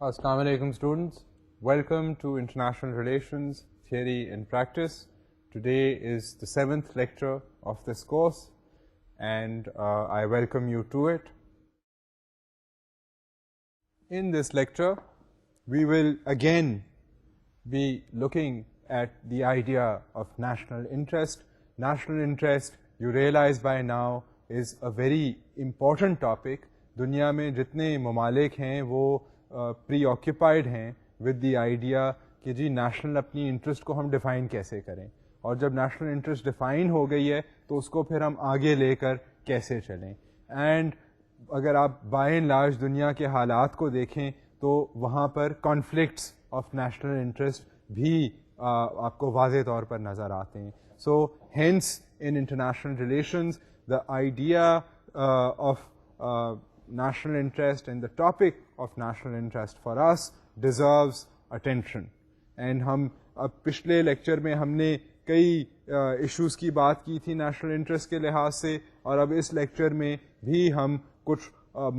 Assalamu alaikum students. Welcome to International Relations Theory and Practice. Today is the 7th lecture of this course and I welcome you to it. In this lecture, we will again be looking at the idea of national interest. National interest, you realize by now, is a very important topic. دنیا میں جتنے ممالک ہیں وہ پری occupied ہیں with the idea کہ جی national اپنی interest کو ہم ڈیفائن کیسے کریں، اور جب نیشنل انٹرسٹ ڈیفائن ہو گئی ہے تو اس کو پھر ہم آگے لے کر کیسے چلیں. اینڈ اگر آپ بائی اینڈ لارج دنیا کے حالات کو دیکھیں تو وہاں پر کانفلکٹس آف نیشنل انٹرسٹ بھی آپ کو واضح طور پر نظر آتے ہیں. So hence in international relations the idea of national interest and the topic of national interest for us deserves attention. And ہم اب پچھلے لیکچر میں ہم نے کئی ایشوز کی بات کی تھی نیشنل انٹرسٹ کے لحاظ سے، اور اب اس لیکچر میں بھی ہم کچھ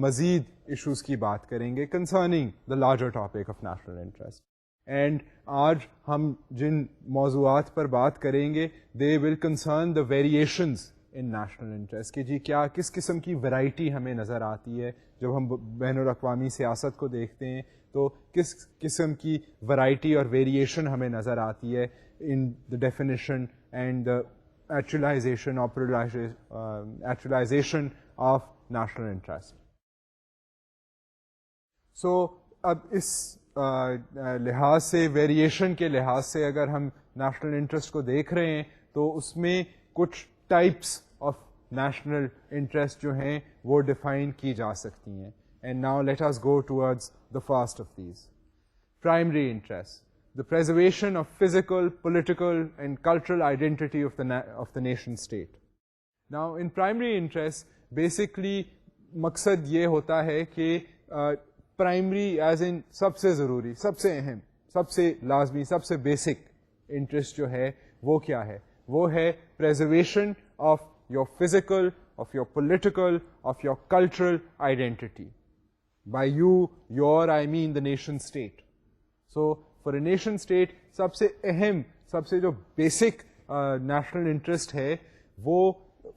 مزید ایشوز کی بات کریں گے concerning the larger topic of national interest. And آج ہم جن موضوعات پر بات کریں گے they will concern the variations in national interest, کہ جی کیا کس قسم کی ورائٹی ہمیں نظر آتی ہے جب ہم بین الاقوامی سیاست کو دیکھتے ہیں، تو کس قسم کی ورائٹی اور ویریشن ہمیں نظر آتی ہے in the definition and the actualization of national interest. So اب اس لحاظ سے ویریشن کے لحاظ سے اگر ہم نیشنل انٹرسٹ کو دیکھ رہے ہیں تو اس میں کچھ ٹائپس آف نیشنل انٹرسٹ جو ہیں وہ ڈیفائن کی جا سکتی ہیں. And now let us go towards the first of these. Primary interest, the preservation of physical, political and cultural identity of the nation state. Now in primary interest basically مقصد یہ ہوتا ہے کہ primary as in سب سے ضروری، سب سے اہم، سب سے لازمی، سب سے بیسک انٹرسٹ جو ہے وہ کیا ہے؟ وہ ہے preservation of your physical, of your political, of your cultural identity. By you, your, I mean the nation state. So for a nation state سب سے اہم، سب سے جو بیسک نیشنل انٹرسٹ ہے وہ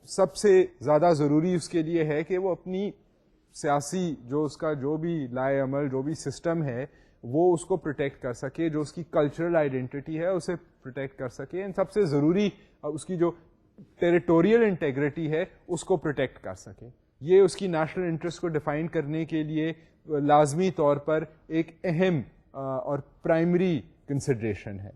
سب سے زیادہ ضروری اس کے لیے ہے کہ وہ اپنی سیاسی جو اس کا جو بھی لائے عمل جو بھی سسٹم ہے وہ اس کو پروٹیکٹ کر سکے، جو اس کی کلچرل آئیڈینٹی ہے اسے پروٹیکٹ کر سکے، اینڈ سب سے ضروری اس کی جو ٹیریٹوریل انٹیگریٹی ہے اس کو پروٹیکٹ کر سکے. یہ اس کی نیشنل انٹرسٹ کو ڈیفائن کرنے کے لیے لازمی طور پر ایک اہم اور پرائمری کنسیڈریشن ہے.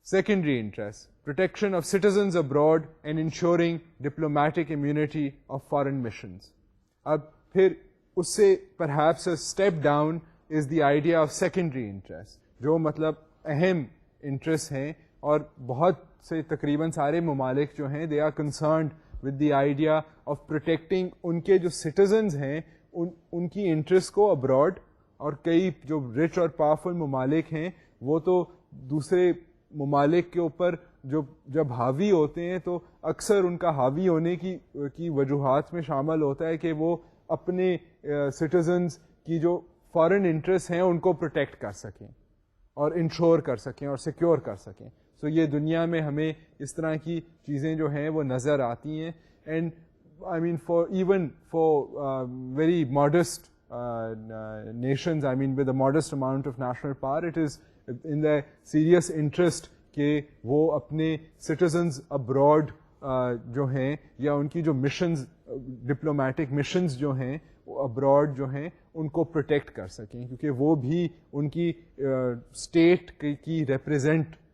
Secondary interest, protection of citizens abroad and ensuring diplomatic immunity of foreign missions. اب پھر اس سے perhaps step down is the idea of secondary interest, جو مطلب اہم انٹرسٹ ہیں اور بہت سے تقریباً سارے ممالک جو ہیں they are concerned with the idea of protecting ان کے جو سٹیزنز ہیں ان کی انٹرسٹ کو ابراڈ. اور کئی جو رچ اور پاورفل ممالک ہیں وہ تو دوسرے ممالک کے اوپر جب حاوی ہوتے ہیں تو اکثر ان کا حاوی ہونے کی وجوہات میں شامل ہوتا ہے کہ وہ اپنے سٹیزنز کی جو فارن انٹرسٹ ہیں ان کو پروٹیکٹ کر سکیں اور انشور کر سکیں اور سیکیور کر سکیں. سو یہ دنیا میں ہمیں اس طرح کی چیزیں جو ہیں وہ نظر آتی ہیں. And I mean for very modest nations, I mean with a modest amount of national power, it is in the serious interest کہ وہ اپنے citizens abroad جو ہیں یا ان کی جو missions ڈپلومیٹک missions جو ہیں abroad جو ہیں ان کو پروٹیکٹ کر سکیں، کیونکہ وہ بھی ان کی اسٹیٹ کی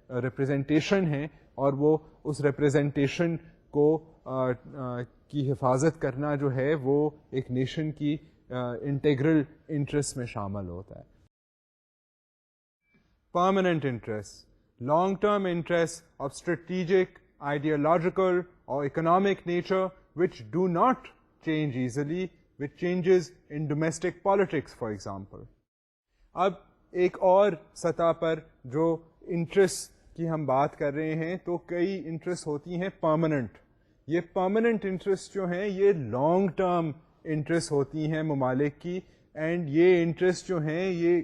ریپریزنٹیشن ہیں اور وہ اس ریپریزنٹیشن کو کی حفاظت کرنا جو ہے وہ ایک نیشن کی انٹیگرل انٹرسٹ میں شامل ہوتا ہے. Permanent interest, long term interest of strategic, ideological اور economic nature which do not change easily with changes in domestic politics for example. اب ایک اور سطح پر جو انٹرسٹ کی ہم بات کر رہے ہیں تو کئی انٹرسٹ ہوتی ہیں پرماننٹ. یہ پرماننٹ انٹرسٹ جو ہیں یہ لانگ ٹرم انٹرسٹ ہوتی ہیں ممالک کی اینڈ یہ انٹرسٹ جو ہیں یہ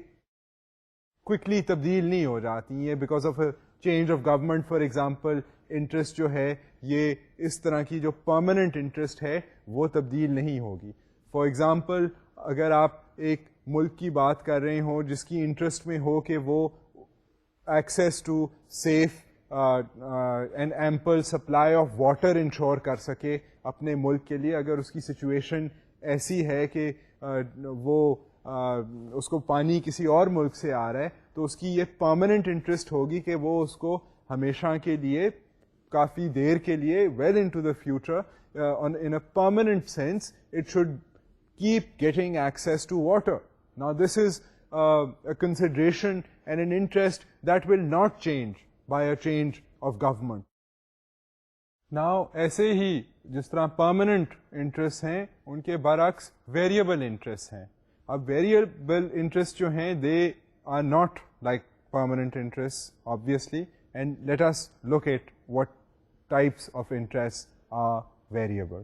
کوئکلی تبدیل نہیں ہو جاتی ہیں because of a change of government. For example interest جو ہے یہ اس طرح کی جو پرماننٹ انٹرسٹ ہے وہ تبدیل نہیں ہوگی. فار ایگزامپل اگر آپ ایک ملک کی بات کر رہے ہوں جس کی انٹرسٹ میں ہو کہ وہ access to safe and ample supply of water ensure کر سکے اپنے ملک کے لیے, اگر اس کی سچویشن ایسی ہے کہ وہ اس کو پانی کسی اور ملک سے آ رہا ہے, تو اس کی یہ پرماننٹ انٹرسٹ ہوگی کہ وہ اس کو ہمیشہ کے لیے کافی دیر کے لیے well into the future in a permanent sense it should keep getting access to water. Now this is a consideration and an interest that will not change by a change of government. Now ایسے ہی جس طرح permanent interests ہیں ان کے برعکس variable interests ہیں. اب variable interests جو ہیں they are not like permanent interests obviously, and let us look at what types of interests are variable.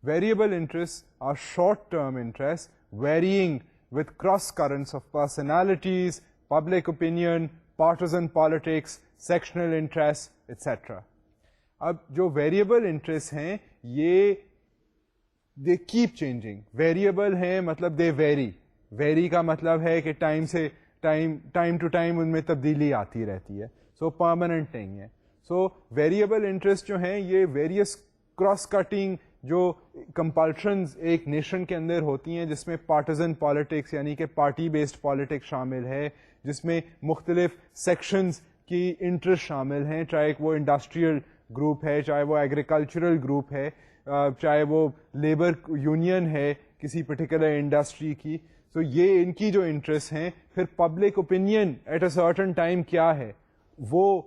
Variable interests are short-term interests varying with cross currents of personalities, public opinion, partisan politics, sectional interests, etc. اب جو variable interests ہیں یہ they keep changing. Variable ہیں مطلب they vary. Vary کا مطلب ہے کہ time to time ان میں تبدیلی آتی رہتی ہے, so permanent نہیں ہے. So variable interest جو ہیں یہ various کراس کٹنگ جو کمپلشنز ایک نیشن کے اندر ہوتی ہیں جس میں پارٹیزن پالیٹکس یعنی کہ پارٹی بیسڈ پالیٹکس شامل ہے, جس میں مختلف سیکشنز کی انٹرسٹ شامل ہیں, چاہے وہ انڈسٹریل گروپ ہے, چاہے وہ ایگریکلچرل گروپ ہے, چاہے وہ لیبر یونین ہے کسی پرٹیکولر انڈسٹری کی. تو یہ ان کی جو انٹرسٹ ہیں, پھر public opinion at a certain time کیا ہے وہ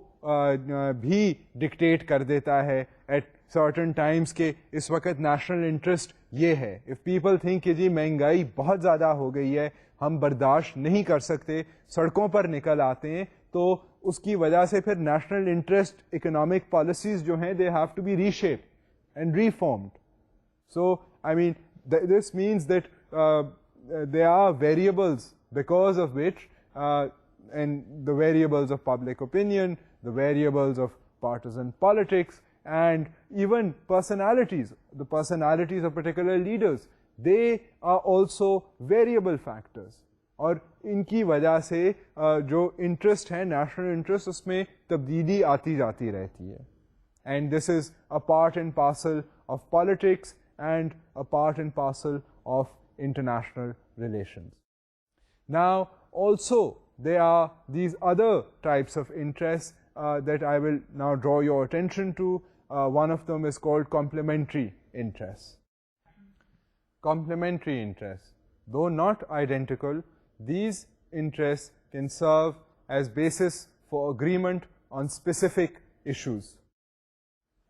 بھی ڈکٹیٹ کر دیتا ہے ایٹ certain times کہ اس وقت نیشنل انٹرسٹ یہ ہے. اف پیپل تھنک کہ جی مہنگائی بہت زیادہ ہو گئی ہے, ہم برداشت نہیں کر سکتے, سڑکوں پر نکل آتے ہیں, تو اس کی وجہ سے پھر نیشنل انٹرسٹ اکنامک پالیسیز جو ہیں they have to be reshaped and reformed. So I mean this means that they are variables because of which and the variables of public opinion, the variables of partisan politics, and even personalities, the personalities of particular leaders, they are also variable factors. اور ان کی وجہ سے جو interest ہے national interest اس میں تبدیلی آتی جاتی رہتی ہے. And this is a part and parcel of politics and a part and parcel of international relations. Now also there are these other types of interests that I will now draw your attention to. One of them is called complementary interests. Complementary interests, though not identical, these interests can serve as basis for agreement on specific issues.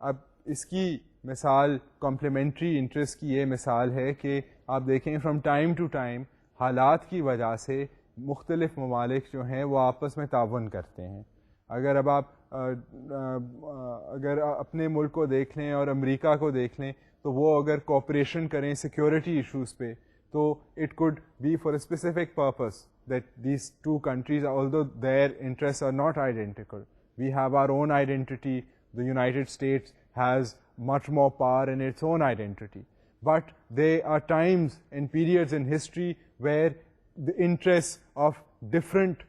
اب اس کی مثال complementary interest کی یہ مثال ہے کہ آپ دیکھیں from time to time حالات کی وجہ سے مختلف ممالک جو ہیں وہ آپس میں تعاون کرتے ہیں. اگر اب آپ اگر اپنے ملک کو دیکھ لیں اور امریکہ کو دیکھ لیں تو وہ اگر کوپریشن کریں سیکیورٹی ایشوز پہ تو it could be for a specific purpose that these two countries although their interests are not identical. We have our own identity. The United States has much more power in its own identity. But there are times and periods in history where the interests of different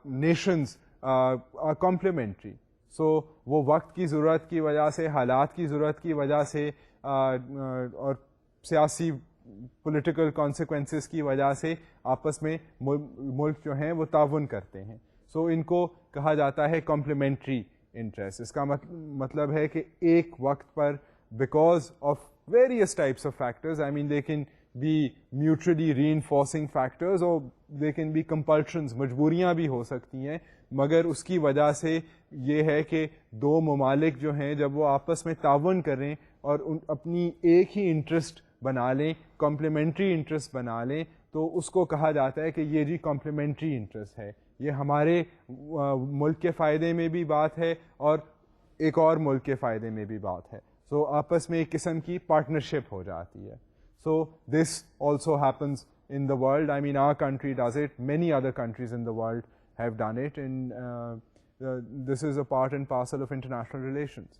nations are complementary. So وہ وقت کی ضرورت کی وجہ سے, حالات کی ضرورت کی وجہ سے اور سیاسی پولیٹیکل کانسیکوینسز کی وجہ سے آپس میں ملک جو ہیں وہ تعاون کرتے ہیں. سو ان کو کہا جاتا ہے کمپلیمنٹری انٹرسٹ. اس کا مطلب ہے کہ ایک وقت پر because of various types of factors, I mean they can be mutually reinforcing factors اور دے کین بی کمپلشنز, مجبوریاں بھی ہو سکتی ہیں, مگر اس کی وجہ سے یہ ہے کہ دو ممالک جو ہیں جب وہ آپس میں تعاون کریں اور اپنی ایک ہی انٹرسٹ بنا لیں, کمپلیمنٹری انٹرسٹ بنا لیں, تو اس کو کہا جاتا ہے کہ یہ جی کمپلیمنٹری انٹرسٹ ہے. یہ ہمارے ملک کے فائدے میں بھی بات ہے اور ایک اور ملک کے فائدے میں بھی بات ہے. سو آپس میں ایک قسم کی پارٹنرشپ ہو جاتی ہے. So this also happens in the world. I mean, our country does it, many other countries in the world have done it, and this is a part and parcel of international relations.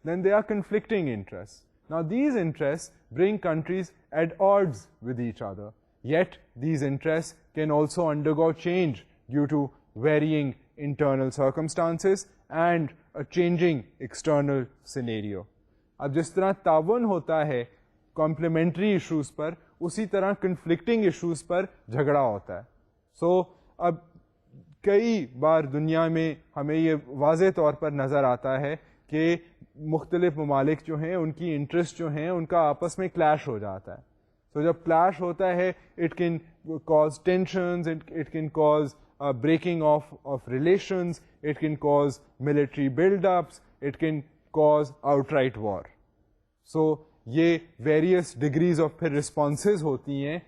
Then there are conflicting interests. Now these interests bring countries at odds with each other, yet these interests can also undergo change due to varying internal circumstances and a changing external scenario. اب جس طرح تعاون ہوتا ہے complementary issues پر, اسی طرح conflicting issues پر جھگڑا ہوتا ہے. سو اب کئی بار دنیا میں ہمیں یہ واضح طور پر نظر آتا ہے کہ مختلف ممالک جو ہیں ان کی انٹرسٹ جو ہیں ان کا آپس میں کلیش ہو جاتا ہے. تو جب کلیش ہوتا ہے it can cause tensions, it can cause breaking of relations, it can cause military build-ups, it can cause outright war. So یہ various degrees of پھر responses ہوتی ہیں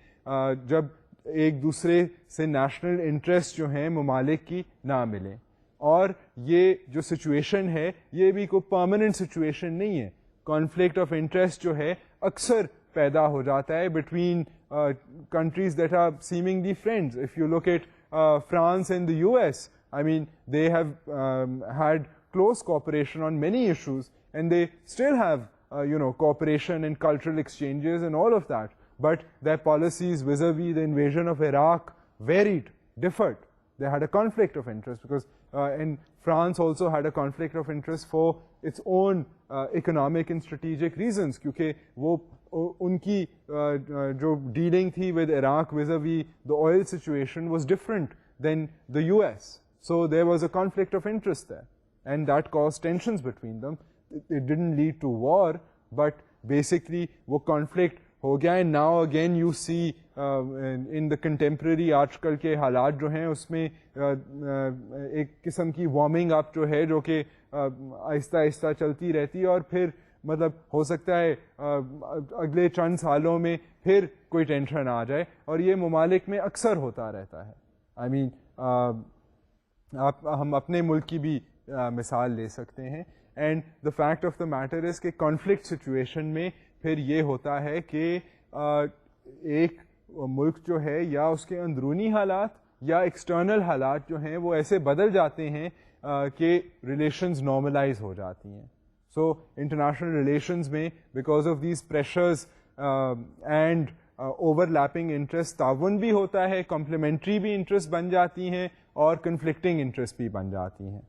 جب ایک دوسرے سے نیشنل انٹرسٹ جو ہیں ممالک کی نہ ملیں. اور یہ جو سچویشن ہے یہ بھی کوئی پرماننٹ سچویشن نہیں ہے. کانفلکٹ آف انٹرسٹ جو ہے اکثر پیدا ہو جاتا ہے between countries that are seemingly friends. If you look at France and the US, I mean, they have had close cooperation on many issues, and they still have, cooperation and cultural exchanges and all of that. But their policies vis-a-vis the invasion of Iraq varied, differed. They had a conflict of interest because, and France also had a conflict of interest for its own economic and strategic reasons, کیونکہ وہ ان کی جو dealing تھی with Iraq vis-a-vis the oil situation was different than the US. So there was a conflict of interest there, and that caused tensions between them. It didn't lead to war, but basically وہ conflict ہو گیا. and now again you see in the contemporary آج کل کے حالات جو ہیں اس میں ایک قسم کی وارمنگ اپ جو ہے جو کہ آہستہ آہستہ چلتی رہتی ہے, اور پھر مطلب ہو سکتا ہے اگلے چند سالوں میں پھر کوئی ٹینشن آ جائے, اور یہ ممالک میں اکثر ہوتا رہتا ہے. آئی مین ہم اپنے ملک کی بھی مثال لے سکتے ہیں. And the fact of the matter is کہ کانفلکٹ سچویشن میں پھر یہ ہوتا ہے کہ ایک ملک جو ہے یا اس کے اندرونی حالات یا ایکسٹرنل حالات جو ہیں وہ ایسے بدل جاتے ہیں کہ ریلیشنز نارملائز ہو جاتی ہیں. سو انٹرنیشنل ریلیشنز میں because of these pressures and over lapping interest تعاون بھی ہوتا ہے, کمپلیمنٹری بھی انٹرسٹ بن جاتی ہیں اور کنفلکٹنگ انٹرسٹ بھی بن جاتی ہیں.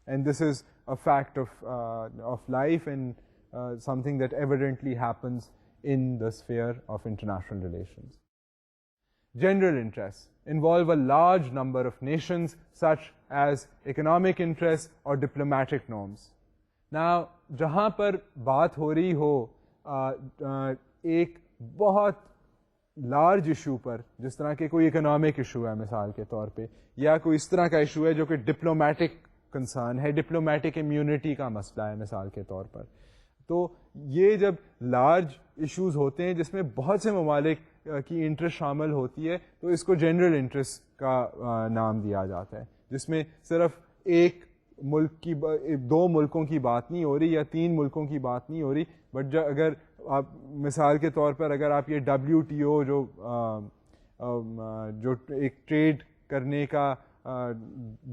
And this is a fact of life and something that evidently happens in the sphere of international relations. General interests involve a large number of nations such as economic interests or diplomatic norms. Now, جہاں پر بات ہو رہی ہو ایک بہت large issue پر, جس طرح کہ کوئی economic issue ہے مثال کے طور پہ, یا کوئی اس طرح کا ایشو ہے جو کہ ڈپلومیٹک کنسرن ہے, ڈپلومیٹک امیونٹی کا مسئلہ ہے مثال کے طور پر, تو یہ جب لارج ایشوز ہوتے ہیں جس میں بہت سے ممالک کی انٹرسٹ شامل ہوتی ہے تو اس کو جنرل انٹرسٹ کا نام دیا جاتا ہے, جس میں صرف ایک ملک کی دو ملکوں کی بات نہیں ہو رہی یا تین ملکوں کی بات نہیں ہو رہی, بٹ اگر آپ مثال کے طور پر اگر آپ یہ WTO جو ایک ٹریڈ کرنے کا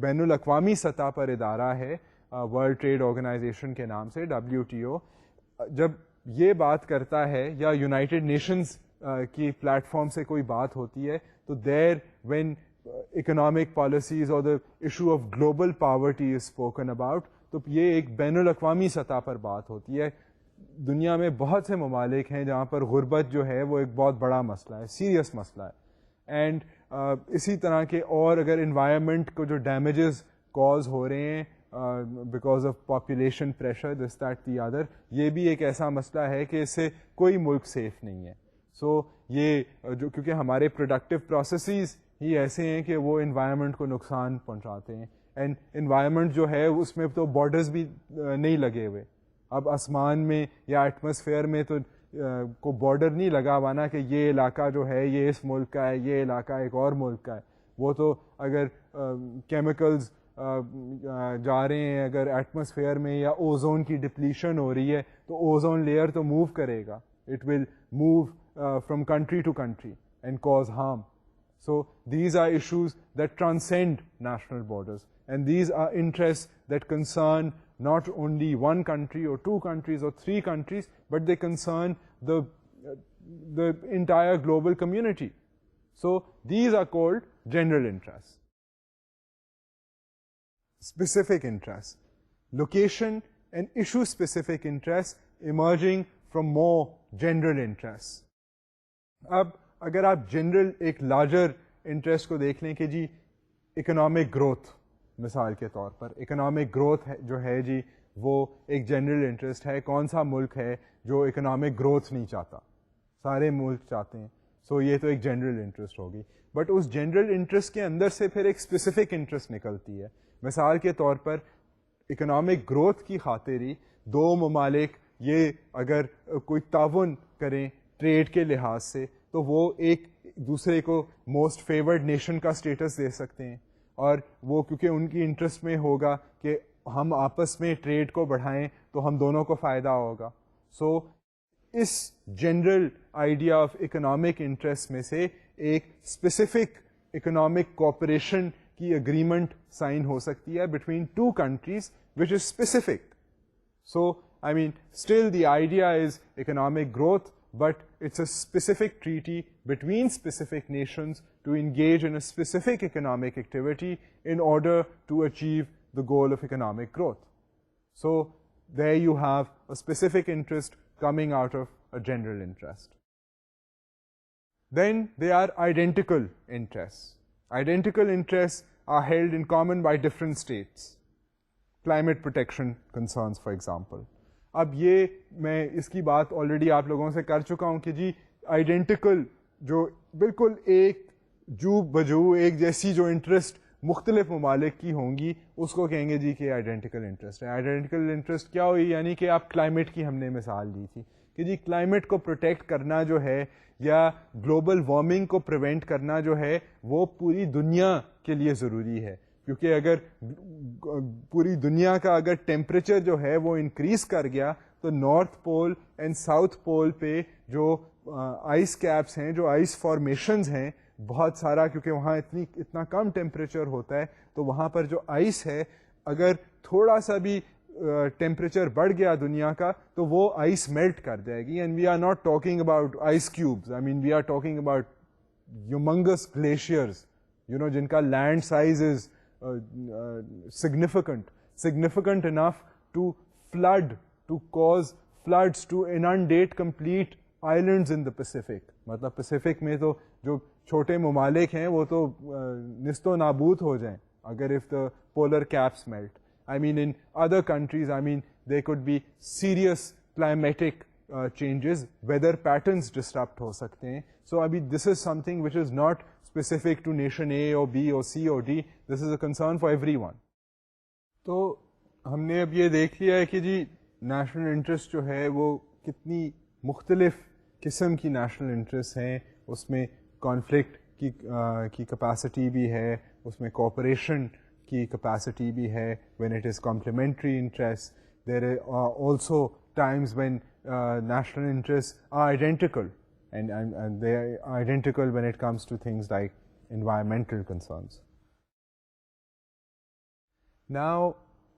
بین الاقوامی سطح پر ادارہ ہے, ورلڈ ٹریڈ آرگنائزیشن کے نام سے WTO, جب یہ بات کرتا ہے یا یونائٹڈ نیشنز کی پلیٹ فارم سے کوئی بات ہوتی ہے تو دیر وین اکنامک پالیسیز اور the issue of global poverty is spoken about, تو یہ ایک بین الاقوامی سطح پر بات ہوتی ہے. دنیا میں بہت سے ممالک ہیں جہاں پر غربت جو ہے وہ ایک بہت بڑا مسئلہ ہے, سیریس مسئلہ ہے. اینڈ اسی طرح کے اور اگر انوائرمنٹ کو جو ڈیمیجز کاز ہو رہے ہیں because of population pressure this that the other, یہ بھی ایک ایسا مسئلہ ہے کہ اس سے کوئی ملک سیف نہیں ہے. سو یہ جو کیونکہ ہمارے پروڈکٹیو پروسیسز ہی ایسے ہیں کہ وہ انوائرمنٹ کو نقصان پہنچاتے ہیں, اینڈ انوائرمنٹ جو ہے اس میں تو بارڈرز بھی نہیں لگے ہوئے. اب آسمان میں یا ایٹماسفیئر میں تو کو بارڈر نہیں لگا ہوا نا کہ یہ علاقہ جو ہے یہ اس ملک کا ہے, یہ علاقہ ایک اور ملک کا ہے. وہ تو اگر کیمیکلز جا رہے ہیں اگر ایٹماسفیئر میں یا اوزون کی ڈپلیشن ہو رہی ہے تو اوزون لیئر تو موو کرے گا, it will move from country to country, and cause harm. So these are issues that transcend national borders, and these are interests that concern not only one country or two countries or three countries, but they concern the entire global community. So these are called general interests. Specific interests, location and issue specific interests emerging from more general interests. اب اگر آپ general ایک larger interest کو دیکھ لیں کہ جی economic growth, مثال کے طور پر اکنامک گروتھ جو ہے جی وہ ایک جنرل انٹرسٹ ہے. کون سا ملک ہے جو اکنامک گروتھ نہیں چاہتا؟ سارے ملک چاہتے ہیں. سو یہ تو ایک جنرل انٹرسٹ ہوگی. بٹ اس جنرل انٹرسٹ کے اندر سے پھر ایک اسپیسیفک انٹرسٹ نکلتی ہے. مثال کے طور پر اکنامک گروتھ کی خاطر ہی دو ممالک یہ اگر کوئی تعاون کریں ٹریڈ کے لحاظ سے تو وہ ایک دوسرے کو موسٹ فیورڈ نیشن کا اسٹیٹس دے سکتے ہیں، اور وہ کیونکہ ان کی انٹرسٹ میں ہوگا کہ ہم آپس میں ٹریڈ کو بڑھائیں تو ہم دونوں کو فائدہ ہوگا. سو اس general idea of economic interest میں سے ایک اسپیسیفک اکنامک کوآپریشن کی اگریمنٹ سائن ہو سکتی ہے between two countries which is specific. So I mean, still the idea is economic growth, but it's a specific treaty between specific nations to engage in a specific economic activity in order to achieve the goal of economic growth. So there you have a specific interest coming out of a general interest. Then there are identical interests. Identical interests are held in common by different states. Climate protection concerns, for example. اب یہ میں اس کی بات already آپ لوگوں سے کر چکا ہوں کہ جی آئیڈینٹیکل جو بالکل ایک جو بجو ایک جیسی جو انٹرسٹ مختلف ممالک کی ہوں گی اس کو کہیں گے جی کہ آئیڈینٹیکل انٹرسٹ ہے. آئیڈینٹیکل انٹرسٹ کیا ہوئی؟ یعنی کہ آپ کلائمیٹ کی ہم نے مثال دی تھی کہ جی کلائمیٹ کو پروٹیکٹ کرنا جو ہے یا گلوبل وارمنگ کو پریونٹ کرنا جو ہے وہ پوری دنیا کے لیے ضروری ہے، کیونکہ اگر پوری دنیا کا اگر ٹیمپریچر جو ہے وہ انکریز کر گیا تو North Pole and South Pole پہ جو آئس کیپس ہیں، جو آئس فارمیشنز ہیں بہت سارا، کیونکہ وہاں اتنا کم ٹیمپریچر ہوتا ہے تو وہاں پر جو آئس ہے اگر تھوڑا سا بھی ٹیمپریچر بڑھ گیا دنیا کا تو وہ آئس میلٹ کر جائے گی. And we are not talking about ice cubes, I mean we are talking about humongous glaciers جن کا land size is significant enough to flood, to cause floods, to inundate complete islands in the Pacific. مطلب Pacific میں تو جو چھوٹے ممالک ہیں وہ تو نست و نابود ہو جائیں اگر if the polar caps melt. I mean in other countries, I mean there could be serious climatic changes, weather patterns disrupt ہو سکتے ہیں. So I mean this is something which is not specific to nation A or B or C or D. This is a concern for everyone. تو ہم نے اب یہ دیکھ لیا ہے کہ جی نیشنل انٹرسٹ جو ہے وہ کتنی مختلف قسم کی نیشنل انٹرسٹ ہیں. اس میں کانفلکٹ کی کیپیسٹی بھی ہے، اس میں کوآپریشن کی کیپیسٹی بھی ہے when it is complementary interests. There are also times when national interests are identical. And they are identical when it comes to things like environmental concerns. Now,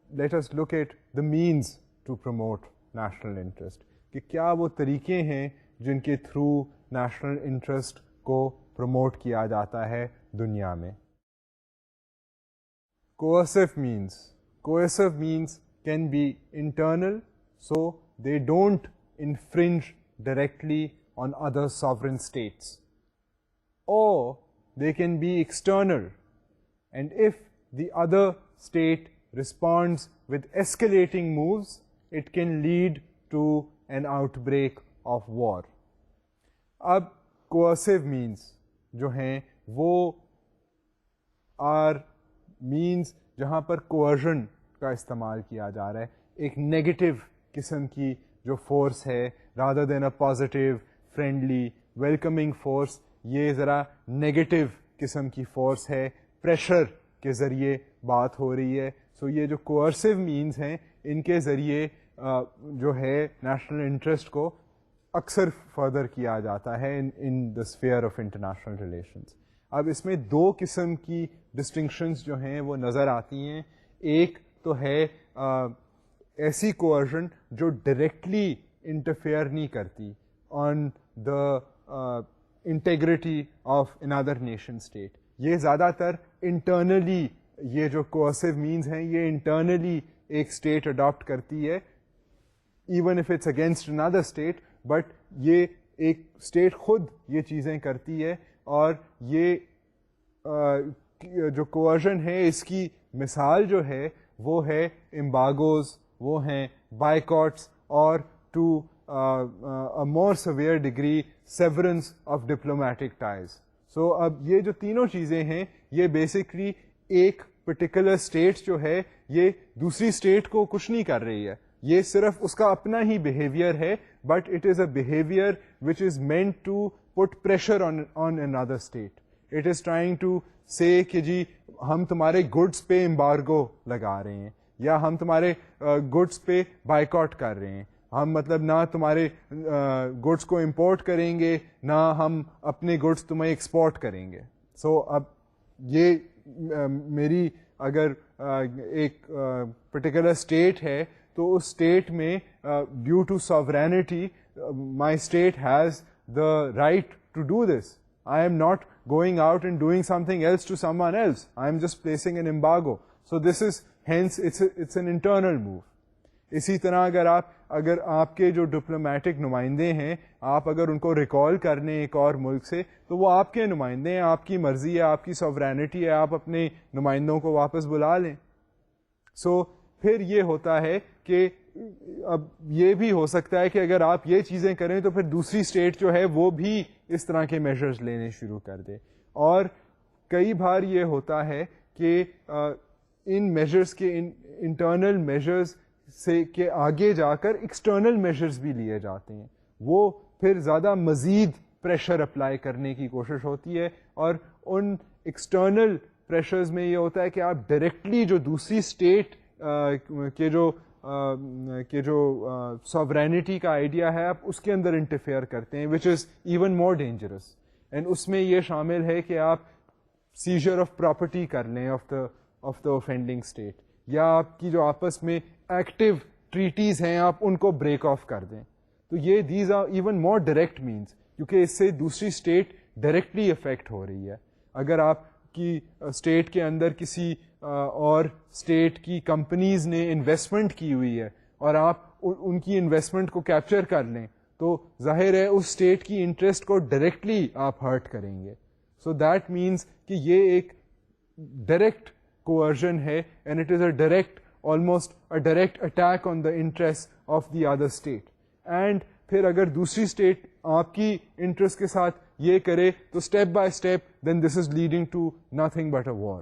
let us look at the means to promote national interest. کہ کیا وہ طریقے ہیں جن کے through national interest کو promote کیا جاتا ہے دنیا میں. Coercive means. Coercive means can be internal, so they don't infringe directly on other sovereign states, or they can be external, and if the other state responds with escalating moves, it can lead to an outbreak of war. اب coercive means جو ہیں وہ are means جہاں پر coercion کا استعمال کیا جا رہا ہے، ایک نیگیٹو قسم کی جو فورس ہے rather than a positive friendly welcoming force. یہ ذرا نیگیٹو قسم کی فورس ہے، پریشر کے ذریعے بات ہو رہی ہے. سو یہ جو کوئرسو مینز ہیں ان کے ذریعے جو ہے نیشنل انٹرسٹ کو اکثر فردر کیا جاتا ہے in the sphere of international relations. اب اس میں دو قسم کی ڈسٹنکشنز جو ہیں وہ نظر آتی ہیں. ایک تو ہے ایسی کوورژن جو ڈائریکٹلی انٹرفیئر نہیں کرتی on the integrity of another nation state. یہ زیادہ تر انٹرنلی یہ جو کوئرسو مینز ہیں یہ انٹرنلی ایک اسٹیٹ اڈاپٹ کرتی ہے even if it's against another state, but یہ ایک اسٹیٹ خود یہ چیزیں کرتی ہے. اور یہ جو کوورژن ہے اس کی مثال جو ہے وہ ہے امباگوز, وہ ہیں بائیکاٹس, اور to more severe degree severance of diplomatic ties. So اب یہ جو تینوں چیزیں ہیں یہ بیسکلی ایک پرٹیکولر اسٹیٹ جو ہے یہ دوسری اسٹیٹ کو کچھ نہیں کر رہی ہے, یہ صرف اس کا اپنا ہی بیہیویئر ہے, but it is a behaviour which is meant to put pressure on another state. It is trying to say کہ جی ہم تمہارے گڈس پہ امبارگو لگا رہے ہیں, یا ہم تمہارے گڈس پہ بائیکاٹ کر رہے ہیں, ہم مطلب نہ تمہارے گڈس کو امپورٹ کریں گے نہ ہم اپنے گڈس تمہیں ایکسپورٹ کریں گے. سو اب یہ میری اگر ایک پرٹیکولر اسٹیٹ ہے تو اس اسٹیٹ میں due to sovereignty my state has the right to do this. I am not going out and doing something else to someone else. I am just placing an embargo. So this is hence it's an internal move. اسی طرح اگر آپ کے جو diplomatic نمائندے ہیں آپ اگر ان کو ریکال کر لیں ایک اور ملک سے تو وہ آپ کے نمائندے ہیں, آپ کی مرضی ہے, آپ کی سوورینٹی ہے, آپ اپنے نمائندوں کو واپس بلا لیں. سو پھر یہ ہوتا ہے کہ اب یہ بھی ہو سکتا ہے کہ اگر آپ یہ چیزیں کریں تو پھر دوسری اسٹیٹ جو ہے وہ بھی اس طرح کے میجرز لینے شروع کر دے. اور کئی بار یہ ہوتا ہے کہ ان میجرز کے انٹرنل میجرز سے کے آگے جا کر ایکسٹرنل میجرز بھی لیے جاتے ہیں, وہ پھر زیادہ مزید پریشر اپلائی کرنے کی کوشش ہوتی ہے. اور ان ایکسٹرنل پریشرز میں یہ ہوتا ہے کہ آپ ڈائریکٹلی جو دوسری اسٹیٹ کہ جو ساورینٹی کا آئیڈیا ہے آپ اس کے اندر انٹرفیئر کرتے ہیں, which is even more dangerous. And اس میں یہ شامل ہے کہ آپ سیزر آف پراپرٹی کر لیں آف دا اوفینڈنگ اسٹیٹ, یا آپ کی جو آپس میں ایکٹیو ٹریٹیز ہیں آپ ان کو بریک آف کر دیں. تو یہ these are even more direct means, کیونکہ اس سے دوسری اسٹیٹ ڈائریکٹلی افیکٹ ہو رہی ہے. اگر آپ کی اسٹیٹ کے اندر کسی اور اسٹیٹ کی کمپنیز نے انویسٹمنٹ کی ہوئی ہے اور آپ ان کی انویسٹمنٹ کو کیپچر کر لیں تو ظاہر ہے اس اسٹیٹ کی انٹرسٹ کو ڈائریکٹلی آپ ہرٹ کریں گے. سو دیٹ مینس کہ یہ ایک ڈائریکٹ کوورژن ہے, and it is a direct almost a direct attack on the interest of the other state. And پھر اگر دوسری اسٹیٹ آپ کی انٹرسٹ کے ساتھ یہ کرے تو step by step then this is leading to nothing but a war.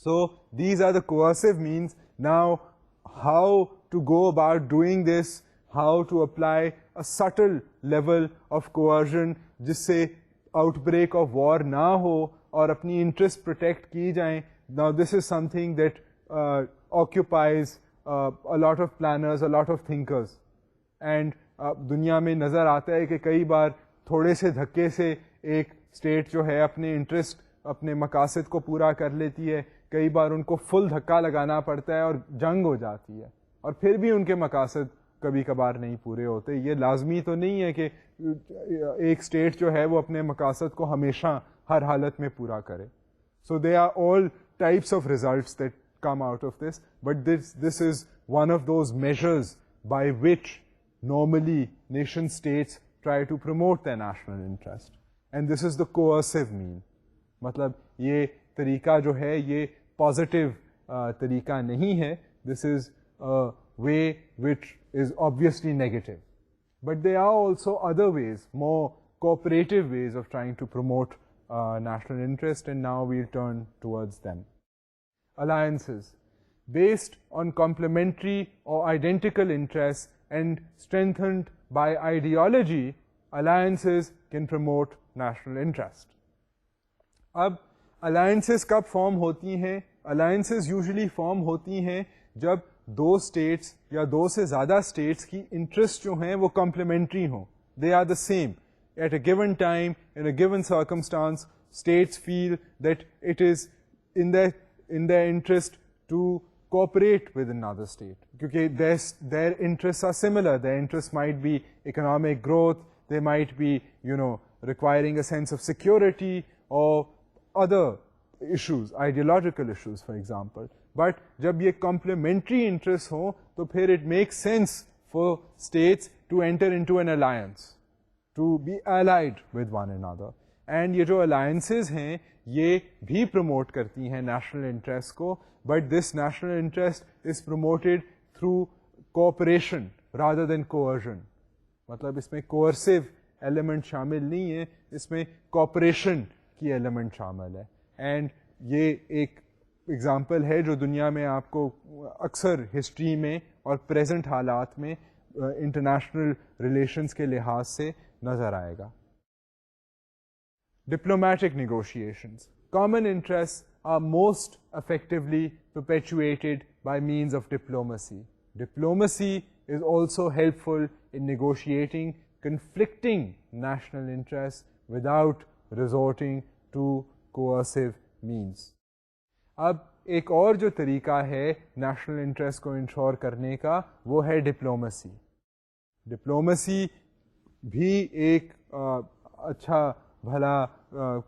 So these are the coercive means. Now how to go about doing this, how to apply a subtle level of coercion جس سے out break of war نہ ہو اور اپنی interest protect کی جائیں. Now this is something that occupies a lot of planners, a lot of thinkers. And دنیا میں نظر آتا ہے کہ کئی بار تھوڑے سے دھکے سے ایک اسٹیٹ جو ہے اپنے انٹرسٹ اپنے مقاصد کو پورا کر لیتی ہے, کئی بار ان کو فل دھکا لگانا پڑتا ہے اور جنگ ہو جاتی ہے, اور پھر بھی ان کے مقاصد کبھی کبھار نہیں پورے ہوتے. یہ لازمی تو نہیں ہے کہ ایک اسٹیٹ جو ہے وہ اپنے مقاصد کو ہمیشہ ہر حالت میں پورا کرے. So they are all types of results that come out of this, but this is one of those measures by which normally nation states try to promote their national interest, and this is the coercive mean. مطلب یہ طریقہ جو ہے یہ positive طریقہ نہیں ہے, دس از وے وچ از obviously negative. But there are also other ways, more cooperative ways of trying to promote national interest, and now we'll turn towards them. Alliances. Based on complementary or identical interests and strengthened by ideology, alliances can promote national interest. اب alliances کب form ہوتی ہیں؟ alliances usually form ہوتی ہیں جب دو status یا دو سے زیادہ اسٹیٹس کی انٹرسٹ جو ہیں وہ کمپلیمنٹری ہوں, they are the same. At a given time, in a given circumstance, states feel that it is in their interest to cooperate with another state, because their interests are similar. Their interests might be economic growth, they might be, requiring a sense of security or other issues, ideological issues for example. But jab ye complementary interests ho, to phir it makes sense for states to enter into an alliance, to be allied with one another. And یہ جو alliances ہیں یہ بھی promote کرتی ہیں national interest کو, but this national interest is promoted through cooperation rather than coercion. مطلب اس میں کوئرسو ایلیمنٹ شامل نہیں ہے, اس میں کوآپریشن کی ایلیمنٹ شامل ہے. اینڈ یہ ایک ایگزامپل ہے جو دنیا میں آپ کو اکثر ہسٹری میں اور پریزنٹ حالات میں انٹرنیشنل ریلیشنز کے لحاظ سے نظر آئے گا. Diplomatic negotiations. Common interests are most effectively perpetuated by means of diplomacy. Diplomacy is also helpful in negotiating conflicting national interests without resorting to coercive means. اب ایک اور جو طریقہ ہے نیشنل انٹرسٹ کو انشور کرنے کا وہ ہے ڈپلومسی. ڈپلومسی بھی ایک اچھا بھلا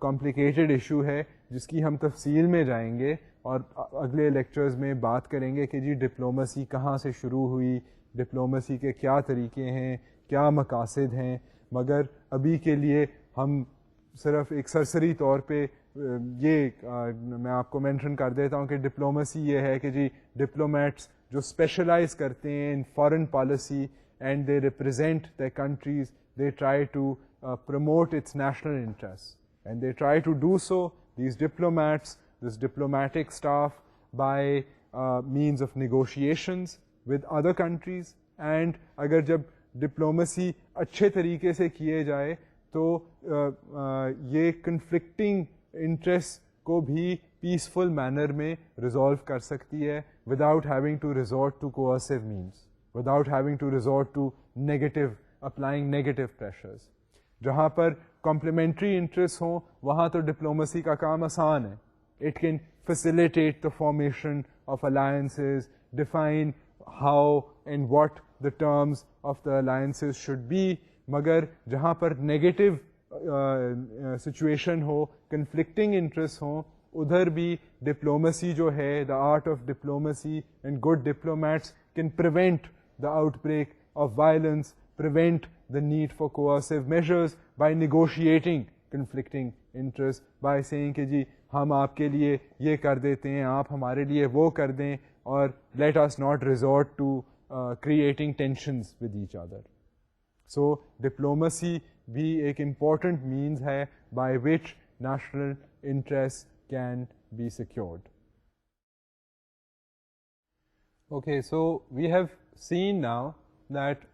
کمپلیکیٹڈ ایشو ہے جس کی ہم تفصیل میں جائیں گے اور اگلے لیکچرز میں بات کریں گے کہ جی ڈپلومسی کہاں سے شروع ہوئی, ڈپلومسی کے کیا طریقے ہیں, کیا مقاصد ہیں. مگر ابھی کے لیے ہم صرف ایک سرسری طور پہ یہ میں آپ کو مینشن کر دیتا ہوں کہ ڈپلومسی یہ ہے کہ جی ڈپلومیٹس جو اسپیشلائز کرتے ہیں in foreign policy and they represent the countries, they try to promote its national interests, and they try to do so, these diplomats, this diplomatic staff, by means of negotiations with other countries. And agar jab diplomacy اچھے طریقے سے کیے جائے تو یہ conflicting interests کو بھی peaceful manner میں ریزالو کر سکتی ہے without having to resort to coercive means, without having to resort to applying negative pressures. جہاں پر کمپلیمنٹری انٹرسٹ ہوں وہاں تو ڈپلومسی کا کام آسان ہے. It can facilitate the formation of alliances, define how and what the terms of the alliances should be. مگر جہاں پر نیگیٹو سچویشن ہو, کنفلکٹنگ انٹرسٹ ہوں, ادھر بھی ڈپلومسی جو ہے, the art of diplomacy and good diplomats can prevent the outbreak of violence, prevent the need for coercive measures by negotiating conflicting interests, by saying کہ جی ہم آپ کے لیے یہ کر دیتے ہیں, آپ ہمارے لیے وہ کر دیں, اور let us not resort to creating tensions with each other. So diplomacy بھی ایک important means ہے by which national interests can be secured. Okay, so we have seen now that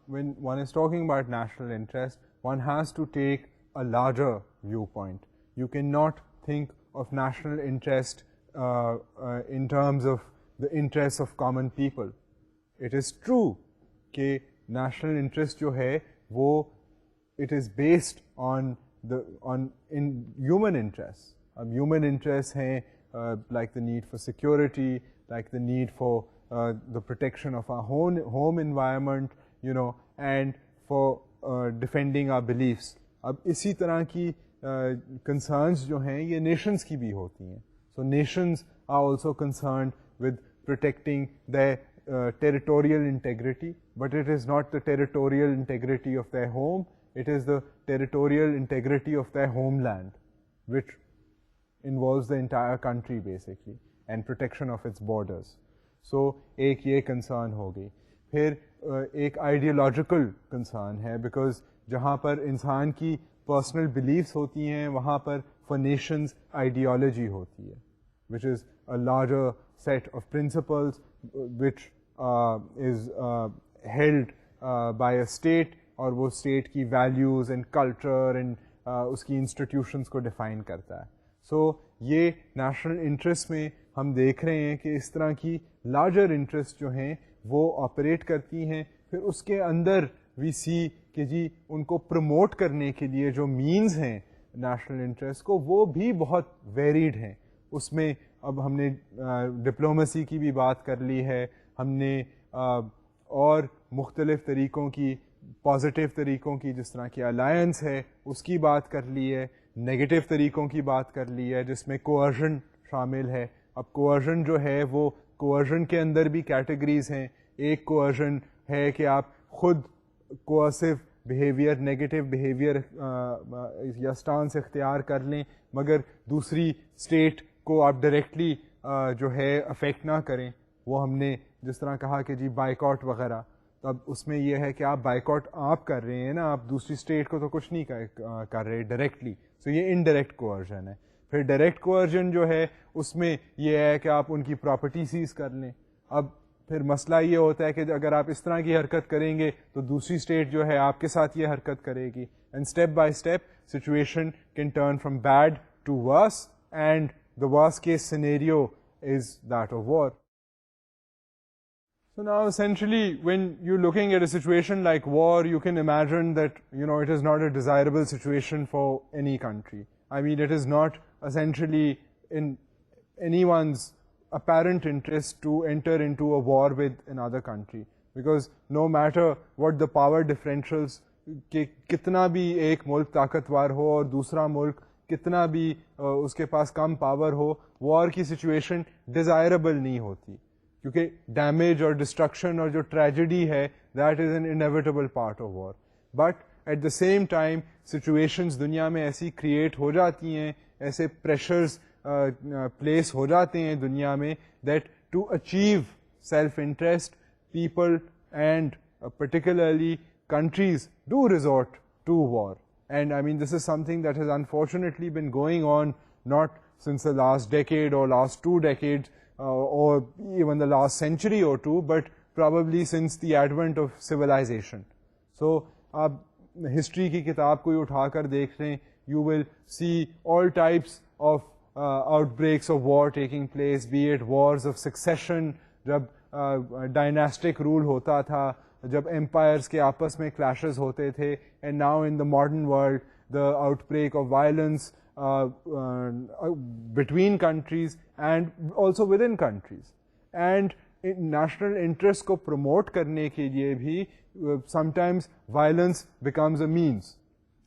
when one is talking about national interest, one has to take a larger viewpoint. You cannot think of national interest in terms of the interests of common people. It is true کہ national interest جو ہے وہ it is based on in human interests. Human interests ہیں like the need for security, like the need for the protection of our home environment, and for defending our beliefs. اب اسی طرح کی concerns جو ہیں یہ nations کی بھی ہوتی ہیں. So nations are also concerned with protecting their territorial integrity, but it is not the territorial integrity of their home, it is the territorial integrity of their homeland, which involves the entire country basically, and protection of its borders. So ایک یہ concern ہو گئی. پھر ایک ideological concern ہے, because جہاں پر انسان کی personal beliefs ہوتی ہیں وہاں پر فار نیشنز آئیڈیالوجی ہوتی ہے, which is a larger set of principles which is held by a state, اور وہ اسٹیٹ کی ویلیوز اینڈ کلچر اینڈ اس کی انسٹیٹیوشنس کو ڈیفائن کرتا ہے. سو یہ نیشنل انٹرسٹ میں ہم دیکھ رہے ہیں کہ اس طرح کی لارجر انٹرسٹ جو ہیں وہ آپریٹ کرتی ہیں. پھر اس کے اندر وی سی کہ جی ان کو پروموٹ کرنے کے لیے جو مینز ہیں نیشنل انٹرسٹ کو وہ بھی بہت ویریڈ ہیں. اس میں اب ہم نے ڈپلومسی کی بھی بات کر لی ہے, ہم نے اور مختلف طریقوں کی پازیٹیو طریقوں کی جس طرح کی الائنس ہے اس کی بات کر لی ہے, نیگیٹو طریقوں کی بات کر لی ہے جس میں کوورژن شامل ہے. اب کوورژن جو ہے وہ کوورژن کے اندر بھی کیٹیگریز ہیں. ایک کوورژن ہے کہ آپ خود کوورسو بیہیویئر, نیگیٹو بیہیویئر یا سٹانس اختیار کر لیں مگر دوسری اسٹیٹ کو آپ ڈائریکٹلی جو ہے افیکٹ نہ کریں. وہ ہم نے جس طرح کہا کہ جی بائیکاٹ وغیرہ, تو اب اس میں یہ ہے کہ آپ بائیکاٹ آپ کر رہے ہیں نا, آپ دوسری اسٹیٹ کو تو کچھ نہیں کر رہے ڈائریکٹلی, سو یہ انڈائریکٹ کوورژن ہے. پھر ڈائریکٹ کوورژن جو ہے اس میں یہ ہے کہ آپ ان کی پراپرٹی سیز کر لیں. اب پھر مسئلہ یہ ہوتا ہے کہ اگر آپ اس طرح کی حرکت کریں گے تو دوسری اسٹیٹ جو ہے آپ کے ساتھ یہ حرکت کرے گی, and step by step situation can turn from bad to worse, and the worst case scenario is that of war. So now essentially when you're looking at a situation like war, you can imagine that, it is not a desirable situation for any country. I mean, it is not essentially in anyone's apparent interest to enter into a war with another country, because no matter what the power differentials, کہ کتنا بھی ایک ملک طاقتور ہو اور دوسرا ملک کتنا بھی اس کے پاس کم پاور ہو, وار کی سچویشن ڈیزائربل نہیں ہوتی, کیونکہ ڈیمیج اور ڈسٹرکشن اور جو ٹریجڈی ہے that is an inevitable part of war. But at the same time situations دنیا میں ایسی کریٹ ہو جاتی ہیں, ایسے پریشرز پلیس ہو جاتے ہیں دنیا میں, that to achieve self interest people and particularly countries do resort to war. And I mean, this is something that has unfortunately been going on not since the last decade or last 2 decades, or even the last century or two, but probably since the advent of civilization. So, آپ history کی کتاب کوئی اٹھا کر دیکھ لیں, you will see all types of outbreaks of war taking place, be it wars of succession, جب dynastic rule ہوتا تھا, جب empires کے آپس میں clashes ہوتے تھے, and now in the modern world, the outbreak of violence between countries and also within countries. And national interest کو promote کرنے کے لیے بھی sometimes violence becomes a means.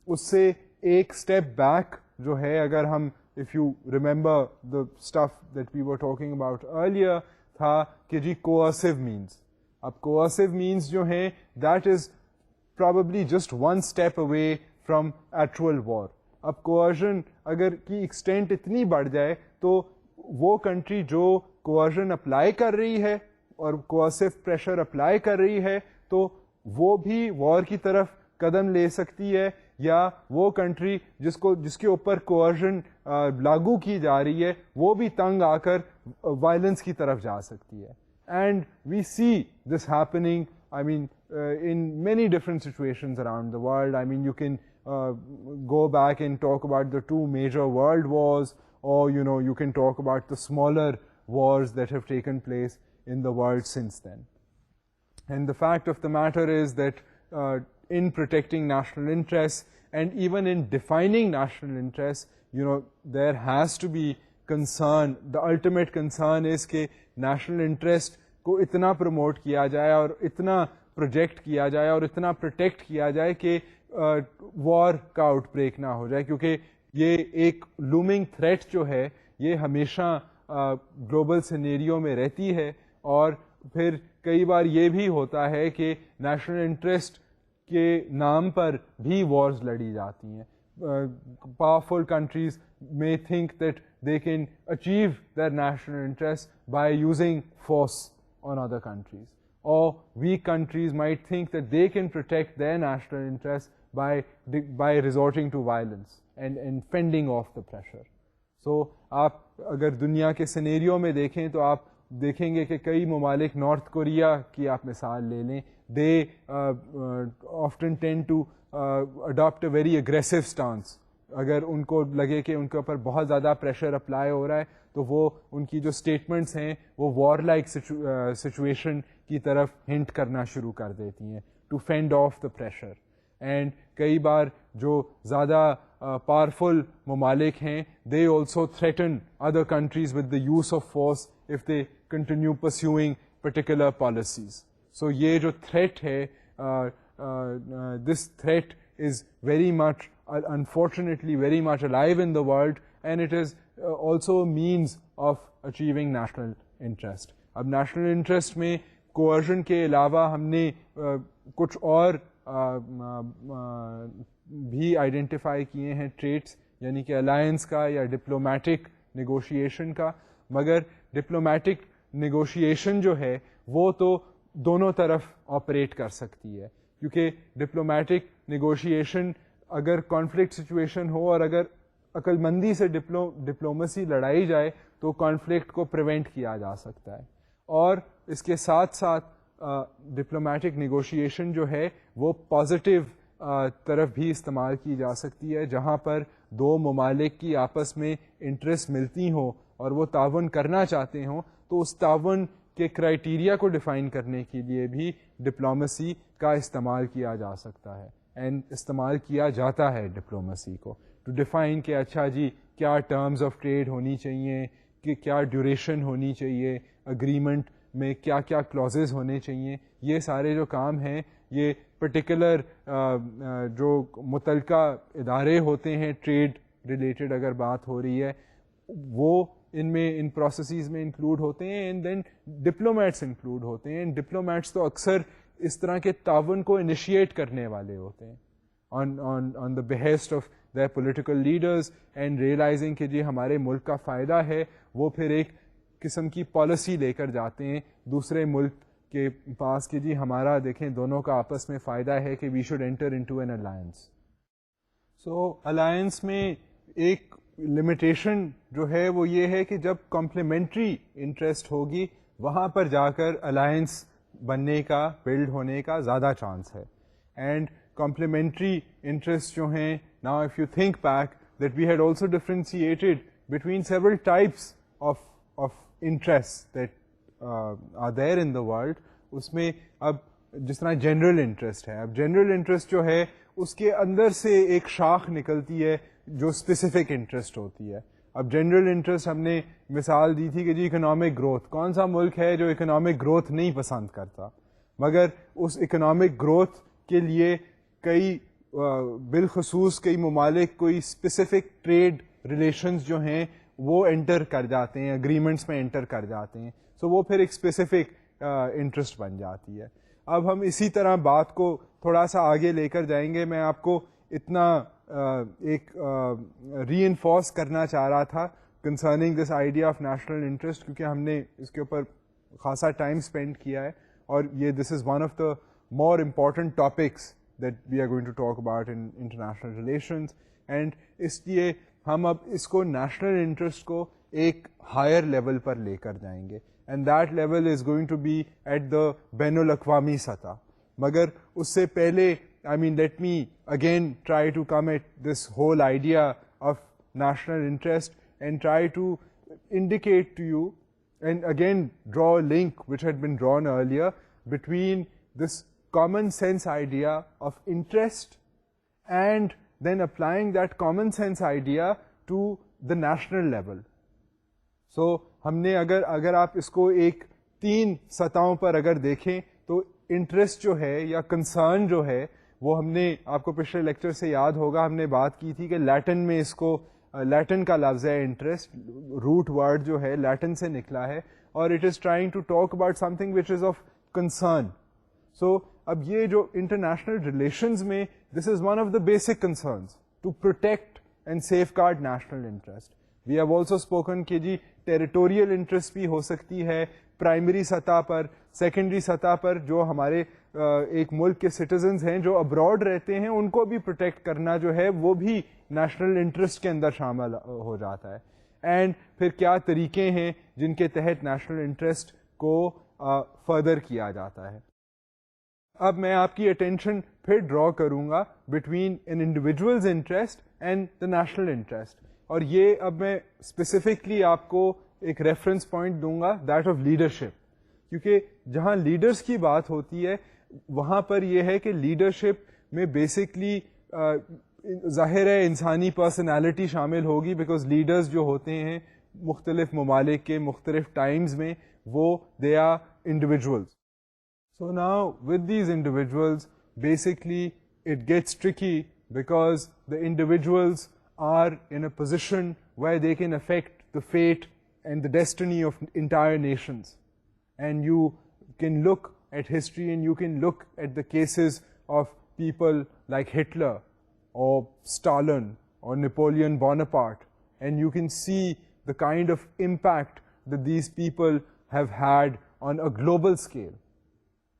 اس سے ایک step back جو ہے, اگر ہم if you remember the stuff that we were talking about earlier, تھا کہ جی coercive means. اب coercive means جو ہیں that is probably just one step away from actual war. اب کوورژن اگر کی ایکسٹینٹ اتنی بڑھ جائے تو وہ کنٹری جو کوورژن اپلائی کر رہی ہے اور کوورسو پریشر اپلائی کر رہی ہے تو وہ بھی وار کی طرف قدم لے سکتی ہے, یا وہ کنٹری جس کے اوپر کوورژن لاگو کی جا رہی ہے وہ بھی تنگ آ کر وائلنس کی طرف جا سکتی ہے. And we see this happening, I mean, in many different situations around the world. I mean, you can go back and talk about the 2 major world wars, or you can talk about the smaller wars that have taken place in the world since then. And the fact of the matter is that in protecting national interests and even in defining national interests, there has to be concern. The ultimate concern is کہ national interest کو اتنا promote کیا جائے اور اتنا project کیا جائے اور اتنا پروٹیکٹ کیا جائے کہ وار کا آؤٹ بریک نہ ہو جائے, کیونکہ یہ ایک لومنگ تھریٹ جو ہے یہ ہمیشہ گلوبل سینیریو میں رہتی ہے. اور پھر کئی بار یہ بھی ہوتا ہے کہ نیشنل انٹرسٹ کے نام پر بھی وارز لڑی جاتی ہیں. Powerful countries may think that they can achieve their national interests by using force on other countries, or weak countries might think that they can protect their national interests by resorting to violence and fending off the pressure. So آپ اگر دنیا کے scenario میں دیکھیں تو آپ دیکھیں گے کہ کئی ممالک, نارتھ کوریا کی آپ مثال لے لیں, they often tend to adopt a very aggressive stance اگر ان کو لگے کہ ان کے اوپر بہت زیادہ پریشر اپلائی ہو رہا ہے تو وہ ان کی جو اسٹیٹمنٹس ہیں وہ وار لائک سچویشن کی طرف ہنٹ کرنا شروع کر دیتی ہیں to fend off the pressure. And کئی بار جو زیادہ پاورفل ممالک ہیں they also threaten other countries with the use of force if they continue pursuing particular policies. So یہ جو تھریٹ ہے this threat is very much unfortunately very much alive in the world, and it is also a means of achieving national interest. اب national interest میں coercion کے علاوہ ہم نے کچھ اور بھی آئیڈینٹیفائی کیے ہیں traits, یعنی کہ alliance کا یا diplomatic negotiation کا. مگر diplomatic negotiation جو ہے وہ تو دونوں طرف آپریٹ کر سکتی ہے, کیونکہ ڈپلومیٹک نیگوشیشن اگر کانفلکٹ سچویشن ہو اور اگر عقل مندی سے ڈپلومسی لڑائی جائے تو کانفلکٹ کو پریونٹ کیا جا سکتا ہے. اور اس کے ساتھ ساتھ ڈپلومیٹک نیگوشیشن جو ہے وہ پازیٹیو طرف بھی استعمال کی جا سکتی ہے, جہاں پر دو ممالک کی آپس میں انٹرسٹ ملتی ہوں اور وہ تعاون کرنا چاہتے ہوں تو اس تعاون کے کرائیٹیریا کو ڈیفائن کرنے کے لیے بھی ڈپلومسی کا استعمال کیا جا سکتا ہے, اینڈ استعمال کیا جاتا ہے ڈپلومسی کو ٹو ڈیفائن کہ اچھا جی کیا ٹرمز آف ٹریڈ ہونی چاہیے, کہ کیا ڈیوریشن ہونی چاہیے, اگریمنٹ میں کیا کیا کلوزز ہونے چاہیے. یہ سارے جو کام ہیں یہ پرٹیکولر جو متعلقہ ادارے ہوتے ہیں ٹریڈ ریلیٹڈ اگر بات ہو رہی ہے وہ ان پروسیسز میں انکلوڈ ہوتے ہیں, اینڈ دین ڈپلومیٹس انکلوڈ ہوتے ہیں. ڈپلومیٹس تو اکثر اس طرح کے تعاون کو انیشیٹ کرنے والے ہوتے ہیں on the basis of their political leaders, and realizing کہ جی ہمارے ملک کا فائدہ ہے, وہ پھر ایک قسم کی پالیسی لے کر جاتے ہیں دوسرے ملک کے پاس کہ جی ہمارا دیکھیں دونوں کا آپس میں فائدہ ہے کہ we should enter into an alliance. So alliance میں ایک لمیٹیشن جو ہے وہ یہ ہے کہ جب کمپلیمنٹری انٹرسٹ ہوگی وہاں پر جا کر الائنس بننے کا, بلڈ ہونے کا زیادہ چانس ہے. اینڈ کمپلیمنٹری انٹرسٹ جو ہیں, now if you think back that we had also differentiated between several types of interest that are there in the world. اس میں اب جس طرح جنرل انٹرسٹ ہے, اب جنرل انٹرسٹ جو ہے اس کے اندر سے ایک شاخ نکلتی ہے جو اسپیسیفک انٹرسٹ ہوتی ہے. اب جنرل انٹرسٹ ہم نے مثال دی تھی کہ جی اکنامک گروتھ, کون سا ملک ہے جو اکنامک گروتھ نہیں پسند کرتا, مگر اس اکنامک گروتھ کے لیے کئی بالخصوص کئی ممالک کوئی اسپیسیفک ٹریڈ ریلیشنز جو ہیں وہ انٹر کر جاتے ہیں, اگریمنٹس میں انٹر کر جاتے ہیں. سو وہ پھر ایک اسپیسیفک انٹرسٹ بن جاتی ہے. اب ہم اسی طرح بات کو تھوڑا سا آگے لے کر جائیں گے. میں آپ کو اتنا ایک ری انفورس کرنا چاہ رہا تھا concerning this idea of national interest, کیونکہ ہم نے اس کے اوپر خاصا ٹائم اسپینڈ کیا ہے اور یہ this is one of the more important topics that we are going to talk about in international relations. And اس لیے ہم اب اس کو نیشنل انٹرسٹ کو ایک ہائر لیول پر لے کر جائیں گے, and that level is going to be at the بین الاقوامی سطح. مگر اس سے پہلے I mean, let me again try to come at this whole idea of national interest and try to indicate to you and again draw a link which had been drawn earlier between this common sense idea of interest and then applying that common sense idea to the national level. So ہم نے اگر آپ اس کو ایک 3 سطحوں پر اگر دیکھیں تو انٹرسٹ جو ہے یا کنسرن جو ہے وہ ہم نے آپ کو پچھلے لیکچر سے یاد ہوگا ہم نے بات کی تھی کہ لیٹن میں اس کو لیٹن کا لفظ ہے انٹرسٹ, روٹ ورڈ جو ہے لیٹن سے نکلا ہے اور it is trying to talk about something which is of concern. So اب یہ جو انٹرنیشنل ریلیشنز میں this is one of the basic concerns to protect and safeguard national interest. We have also spoken کہ جی territorial interest بھی ہو سکتی ہے پرائمری سطح پر, سیکنڈری سطح پر جو ہمارے ایک ملک کے سٹیزنز ہیں جو ابراڈ رہتے ہیں ان کو بھی پروٹیکٹ کرنا جو ہے وہ بھی نیشنل انٹرسٹ کے اندر شامل ہو جاتا ہے. اینڈ پھر کیا طریقے ہیں جن کے تحت نیشنل انٹرسٹ کو فردر کیا جاتا ہے. اب میں آپ کی اٹینشن پھر ڈرا کروں گا between an individuals interest and the national interest. اور یہ اب میں اسپیسیفکلی آپ کو ایک ریفرنس پوائنٹ دوں گا, دیٹ آف لیڈرشپ, کیونکہ جہاں لیڈرس کی بات ہوتی ہے وہاں پر یہ ہے کہ لیڈرشپ میں بیسکلی ظاہر ہے انسانی پرسنالٹی شامل ہوگی, بیکاز لیڈرز جو ہوتے ہیں مختلف ممالک کے مختلف ٹائمز میں وہ they are individuals. So now with these individuals basically it gets tricky because the individuals are in a position where they can affect the fate and the destiny of entire nations. And you can look at history and you can look at the cases of people like Hitler or Stalin or Napoleon Bonaparte, and you can see the kind of impact that these people have had on a global scale.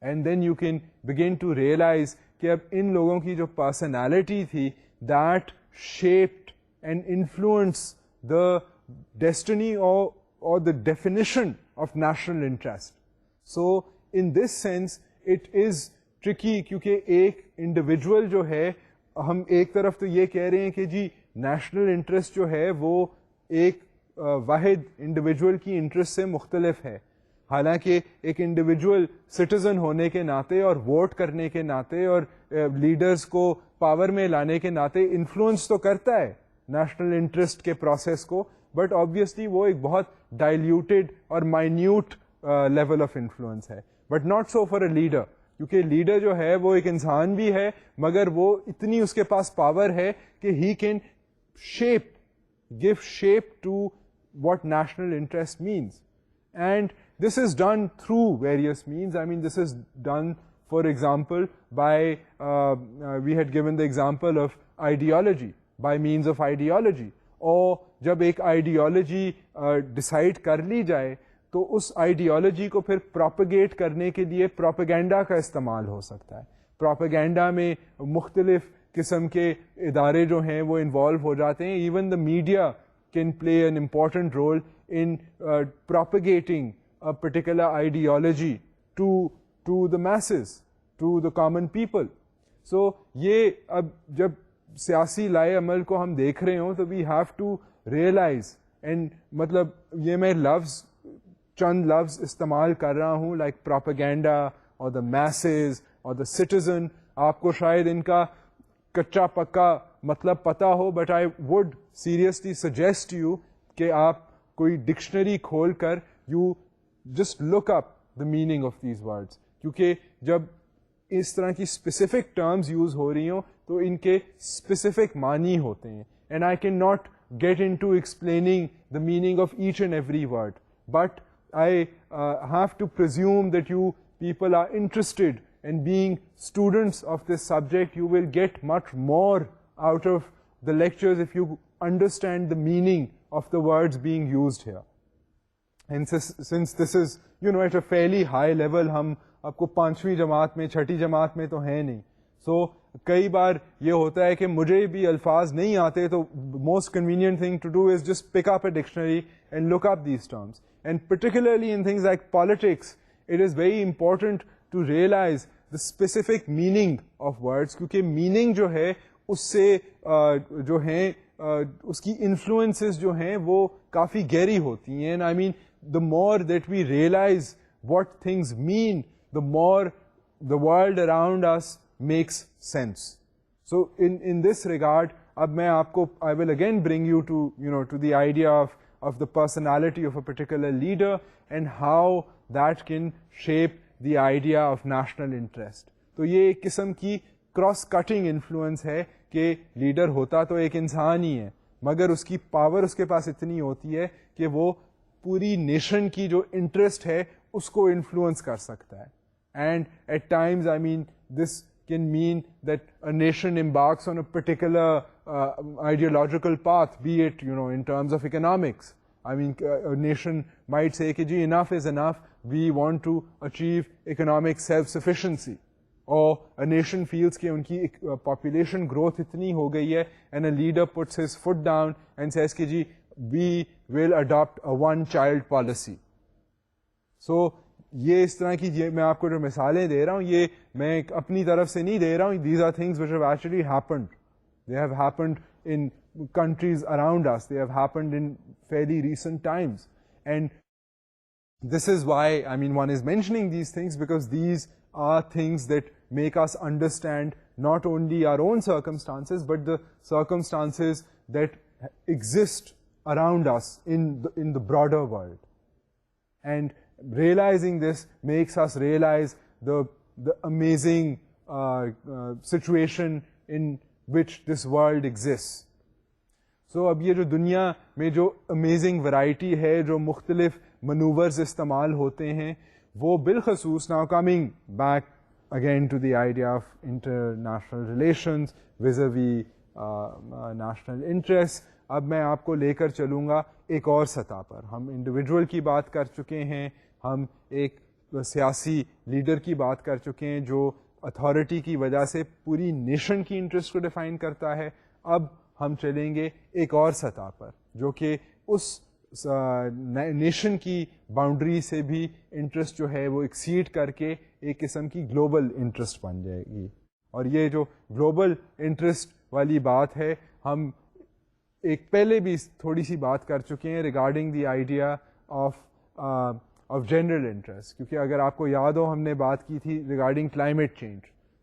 And then you can begin to realize کہ اب ان لوگوں کی جو personality تھی that shaped and influence the destiny or the definition of national interest. So in this sense it is tricky, کیونکہ ایک individual جو ہے, ہم ایک طرف تو یہ کہہ رہے ہیں کہ جی نیشنل انٹرسٹ جو ہے وہ ایک واحد انڈیویجول کی انٹرسٹ سے مختلف ہے, حالانکہ ایک انڈیویجول سٹیزن ہونے کے ناطے اور ووٹ کرنے کے ناطے اور لیڈرز کو پاور میں لانے کے ناطے انفلوئنس تو کرتا ہے نیشنل انٹرسٹ کے پروسیس کو, بٹ آبویسلی وہ ایک بہت ڈائلیوٹیڈ اور مائنیوٹ لیول آف انفلوئنس ہے, but not so for a leader, کیونکہ لیڈر جو ہے وہ ایک انسان بھی ہے مگر وہ اتنی اس کے پاس پاور ہے کہ he can shape, give shape to what national interest means. And this is done through various means. I mean, this is done, for example, by we had given the example of ideology, by means of ideology. اور جب ایک ideology decide کر لی جائے تو اس ideology کو پھر propagate کرنے کے لیے propaganda کا استعمال ہو سکتا ہے. propaganda میں مختلف قسم کے ادارے جو ہیں وہ انوالو ہو جاتے ہیں. even the media can play an important role in propagating a particular ideology to the masses, to the common people. So یہ اب جب سیاسی لائے عمل کو ہم دیکھ رہے ہوں تو we have to realize, and مطلب یہ میں چند لفظ استعمال کر رہا ہوں like propaganda or the masses or the citizen, آپ کو شاید ان کا کچا پکا مطلب پتا ہو, but I would seriously suggest you کہ آپ کوئی ڈکشنری کھول کر you just look up the meaning of these words, کیونکہ جب اس طرح کی specific terms یوز ہو رہی ہوں تو ان کے specific معنی ہوتے ہیں, and I cannot get into explaining the meaning of each and every word, but I have to presume that you people are interested, and being students of this subject you will get much more out of the lectures if you understand the meaning of the words being used here. And since this is, at a fairly high level, ہم آپ کو 5ویں جماعت میں 6ٹھی جماعت میں تو ہیں نہیں, سو کئی بار یہ ہوتا ہے کہ مجھے بھی الفاظ نہیں آتے تو most convenient thing to do is just pick up a dictionary and look up these terms. And particularly in things like politics, it is very important to realize the specific meaning of words, کیونکہ meaning جو ہے اس سے جو ہیں اس کی influences جو ہیں وہ کافی گہری ہوتی ہیں. I mean, the more that we realize what things mean, the more the world around us makes sense. So in this regard, اب میں آپ کو I will again bring you to to the idea of the personality of a particular leader and how that can shape the idea of national interest. تو یہ ایک قسم کی cross cutting influence ہے کہ لیڈر ہوتا تو ایک انسان ہی ہے مگر اس کی پاور اس کے پاس اتنی ہوتی ہے کہ وہ پوری نیشن کی جو انٹرسٹ ہے اس کو انفلوئنس کر سکتا ہے. And at times I mean this can mean that a nation embarks on a particular ideological path, be it in terms of economics. I mean, a nation might say کہ جی enough is enough, we want to achieve economic self-sufficiency. اور a nation feels کہ ان کی population growth اتنی ہو گئی ہے and a leader puts his foot down and says کہ جی we will adopt a one child policy. So یہ اس طرح کی میں آپ کو جو مثالیں دے رہا ہوں یہ میں اپنی طرف سے نہیں دے رہا ہوں. These are things which have actually happened. They have happened in countries around us. They have happened in fairly recent times. And this is why, I mean, one is mentioning these things because these are things that make us understand not only our own circumstances, but the circumstances that exist around us in the broader world. And realizing this makes us realize the amazing situation in which this world exists. So اب یہ جو دنیا میں جو amazing variety ہے, جو مختلف منورز استعمال ہوتے ہیں, وہ بالخصوص now coming back again to the idea of international relations vis-a-vis national interests, اب میں آپ کو لے کر چلوں گا ایک اور سطح پر. ہم انڈیویجول کی بات کر چکے ہیں, ہم ایک سیاسی لیڈر کی بات کر چکے ہیں جو اتھارٹی کی وجہ سے پوری نیشن کی انٹرسٹ کو ڈیفائن کرتا ہے. اب ہم چلیں گے ایک اور سطح پر جو کہ اس نیشن کی باؤنڈری سے بھی انٹرسٹ جو ہے وہ ایکسیڈ کر کے ایک قسم کی گلوبل انٹرسٹ بن جائے گی. اور یہ جو گلوبل انٹرسٹ والی بات ہے, ہم ایک پہلے بھی تھوڑی سی بات کر چکے ہیں regarding the idea of general interest, کیونکہ اگر آپ کو یاد ہو ہم نے بات کی تھی ریگارڈنگ کلائمیٹ چینج.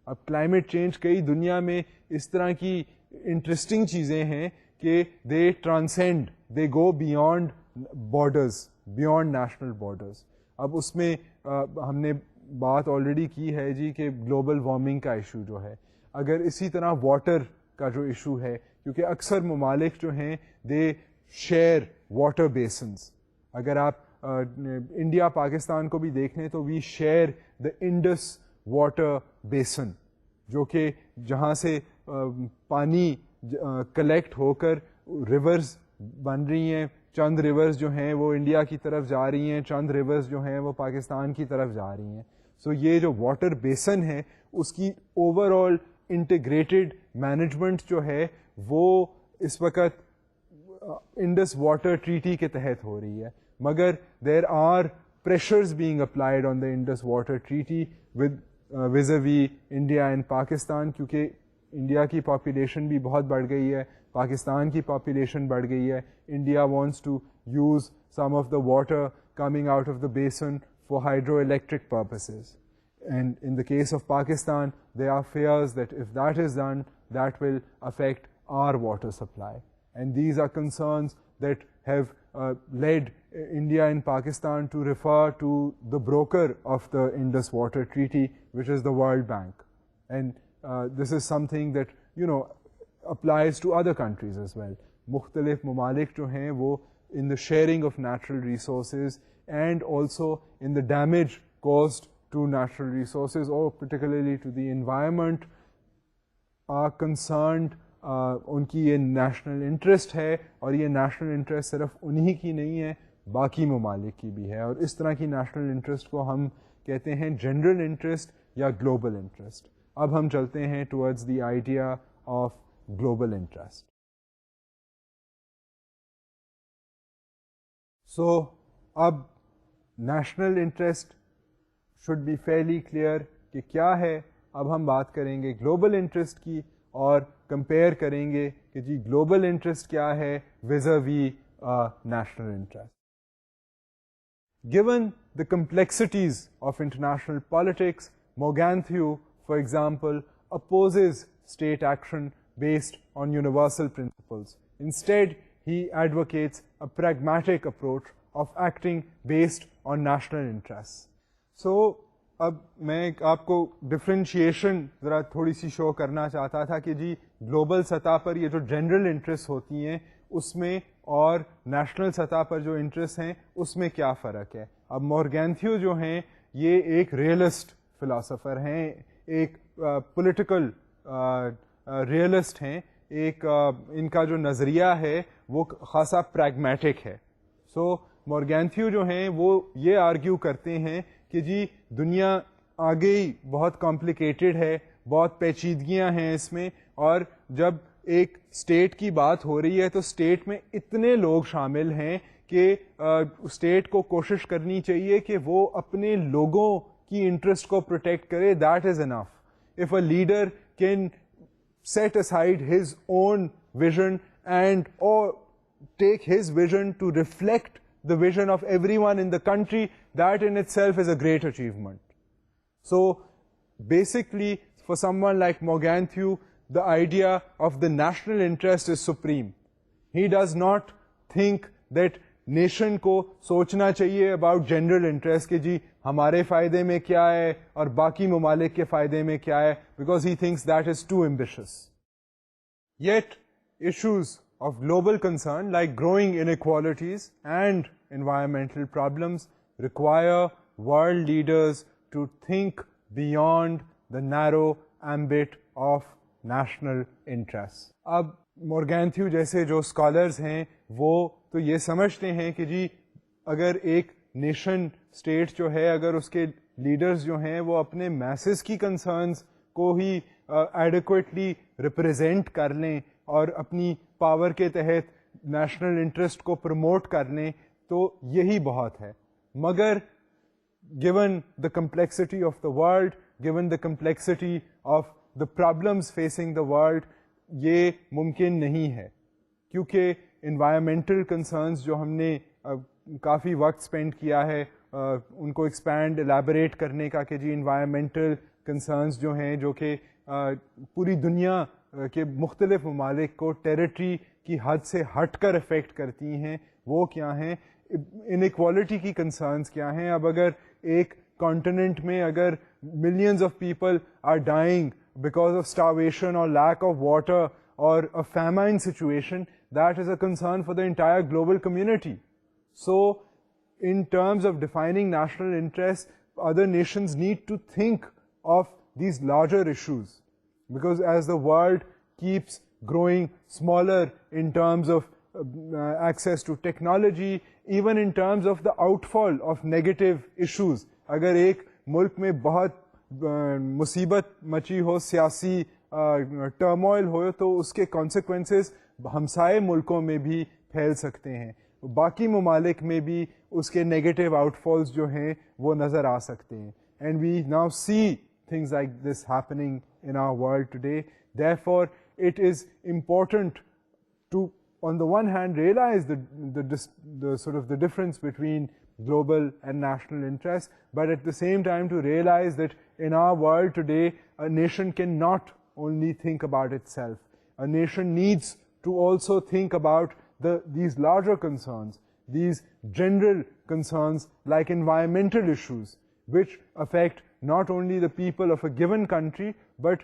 اب کلائمیٹ چینج کئی دنیا میں اس طرح کی انٹرسٹنگ چیزیں ہیں کہ they transcend, they go beyond borders, beyond national borders. اب اس میں ہم نے بات آلریڈی کی ہے جی کہ گلوبل وارمنگ کا ایشو جو ہے, اگر اسی طرح واٹر کا جو ایشو ہے, کیونکہ اکثر ممالک جو ہیں دے شیئر واٹر بیسنز. اگر آپ انڈیا پاکستان کو بھی دیکھ لیں تو we share the Indus water basin, جو کہ جہاں سے پانی کلیکٹ ہو کر ریورز بن رہی ہیں. چند ریورز جو ہیں وہ انڈیا کی طرف جا رہی ہیں, چند ریورز جو ہیں وہ پاکستان کی طرف جا رہی ہیں. سو یہ جو واٹر بیسن ہے اس کی اوور آل انٹیگریٹڈ مینجمنٹ جو ہے وہ اس وقت انڈس واٹر ٹریٹی کے تحت ہو رہی ہے. مگر there are pressures being applied on the Indus water treaty vis-a-vis India and Pakistan, کیونکہ انڈیا کی پاپولیشن بھی بہت بڑھ گئی ہے, پاکستان کی پاپولیشن بڑھ گئی ہے. India wants to use some of the water coming out of the basin for hydro electric purposes. And in the case of Pakistan, there are fears that if that is done, that will affect our water supply. And these are concerns that have led India and Pakistan to refer to the broker of the Indus Water Treaty, which is the World Bank. And this is something that, applies to other countries as well. مختلف ممالک جو ہیں وہ in the sharing of natural resources and also in the damage caused to natural resources or particularly to the environment are concerned. ان کی یہ national interest ہے, اور یہ نیشنل انٹرسٹ صرف انہی کی نہیں ہے, باقی ممالک کی بھی ہے. اور اس طرح کی نیشنل انٹرسٹ کو ہم کہتے ہیں جنرل انٹرسٹ یا گلوبل انٹرسٹ. اب ہم چلتے ہیں towards the idea of global interest. So اب national interest should be fairly clear کہ کیا ہے. اب ہم بات کریں گے گلوبل انٹرسٹ کی اور کمپیئر کریں گے کہ جی گلوبل انٹرسٹ کیا ہے vis-a-vis national interest. Given the complexities of international politics, Morganthau, for example, opposes state action based on universal principles. Instead, he advocates a pragmatic approach of acting based on national interests. So, اب میں آپ کو differentiation ذرا تھوڑی سی شو کرنا چاہتا تھا کہ جی گلوبل سطح پر یہ جو جنرل انٹرسٹ ہوتی ہیں اس میں اور نیشنل سطح پر جو انٹرسٹ ہیں اس میں کیا فرق ہے. اب مورگینتھیو جو ہیں یہ ایک ریئلسٹ فلاسفر ہیں, ایک پولیٹیکل ریئلسٹ ہیں, ایک ان کا جو نظریہ ہے وہ خاصا پریگمیٹک ہے. سو مورگینتھیو جو ہیں وہ یہ آرگیو کرتے ہیں کہ جی دنیا آگے ہی بہت کمپلیکیٹڈ ہے, بہت پیچیدگیاں ہیں اس میں, اور جب ایک اسٹیٹ کی بات ہو رہی ہے تو اسٹیٹ میں اتنے لوگ شامل ہیں کہ اسٹیٹ کو کوشش کرنی چاہیے کہ وہ اپنے لوگوں کی انٹرسٹ کو پروٹیکٹ کرے. That is enough. If a leader can set aside his own vision and or take his vision to reflect the vision of everyone in the country, that in itself is a great achievement. So basically, for someone like Morganthau, the idea of the national interest is supreme. He does not think that nation کو سوچنا چاہیے about general interest کہ جی ہمارے فائدے میں کیا ہے اور باقی ممالک کے فائدے میں کیا ہے, because he thinks that is too ambitious. Yet issues of global concern like growing inequalities and environmental problems require world leaders to think beyond the narrow ambit of national interests. اب مورگینتھیو جیسے جو اسکالرز ہیں وہ تو یہ سمجھتے ہیں کہ جی اگر ایک نیشن اسٹیٹ جو ہے, اگر اس کے لیڈرز جو ہیں وہ اپنے میسز کی کنسرنز کو ہی ایڈیکویٹلی ریپرزینٹ کر لیں اور اپنی پاور کے تحت نیشنل انٹرسٹ کو پروموٹ کر لیں تو یہی بہت ہے. مگر given the complexity of the world, given the complexity of the problems facing the world, یہ ممکن نہیں ہے, کیونکہ environmental concerns جو ہم نے کافی وقت اسپینڈ کیا ہے ان کو ایکسپینڈ الیبوریٹ کرنے کا کہ جی environmental concerns جو ہیں جو کہ پوری دنیا کے مختلف ممالک کو ٹیریٹری کی حد سے ہٹ کر افیکٹ کرتی ہیں, وہ کیا ہیں, انیکوالٹی کی کنسرنس کیا ہیں. اب اگر ایک کانٹیننٹ میں اگر millions of people are dying because of starvation اور لیک آف واٹر اور a famine situation, that is a concern for the entire global community. So in terms of defining national interests, other nations need to think of these larger issues, because as the world keeps growing smaller in terms of access to technology, even in terms of the outfall of negative issues, اگر ایک ملک میں بہت مصیبت مچی ہو, سیاسی turmoil ہو, تو اس کے consequences ہمسائے ملکوں میں بھی پھیل سکتے ہیں, باقی ممالک میں بھی اس کے نیگیٹو آؤٹ فالز جو ہیں وہ نظر آ سکتے ہیں. And we now see things like this happening in our world today. Therefore, it is important to, on the one hand, realize the sort of the difference between global and national interests, but at the same time to realize that in our world today, a nation cannot only think about itself. A nation needs to also think about these larger concerns, these general concerns like environmental issues, which affect not only the people of a given country, but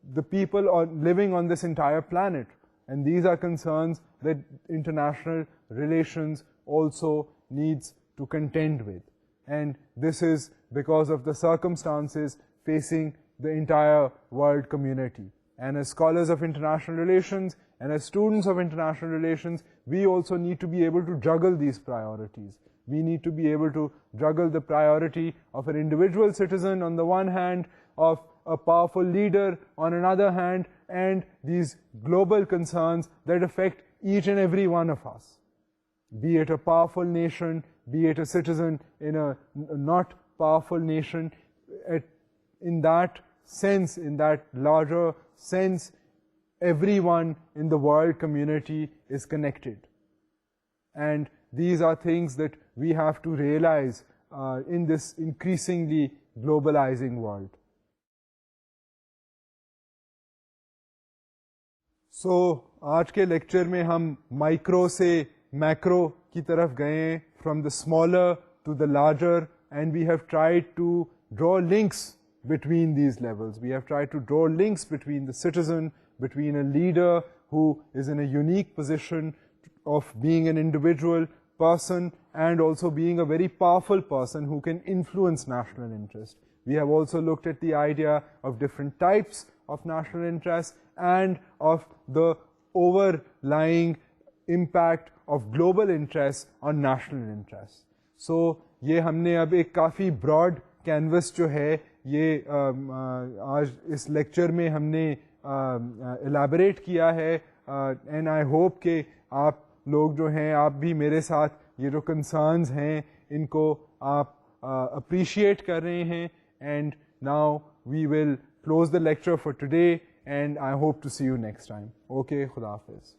the people living on this entire planet. And these are concerns that international relations also needs to contend with. And this is because of the circumstances facing the entire world community. And as scholars of international relations and as students of international relations, we also need to be able to juggle these priorities. We need to be able to juggle the priority of an individual citizen on the one hand, of a powerful leader on another hand, and these global concerns that affect each and every one of us. Be it a powerful nation, be it a citizen in a not powerful nation, in that sense, in that larger sense, everyone in the world community is connected. And these are things that we have to realize in this increasingly globalizing world. So, آج کے lecture میں ہم micro سے macro کی طرف گئے ہیں, from the smaller to the larger, and we have tried to draw links between these levels. We have tried to draw links between the citizen, between a leader who is in a unique position of being an individual person and also being a very powerful person who can influence national interest. We have also looked at the idea of different types of national interest and of the overlying impact of global interests on national interests. So, یہ ہم نے اب ایک کافی Broad canvas جو ہے یہ آج اس lecture میں ہم نے الیبوریٹ کیا ہے, اینڈ آئی ہوپ کہ آپ لوگ جو ہیں آپ بھی میرے ساتھ یہ جو کنسرنز ہیں ان کو آپ اپریشیٹ کر رہے ہیں. And now we will close the lecture for today, and I hope to see you next time. Okay, Khuda Hafiz.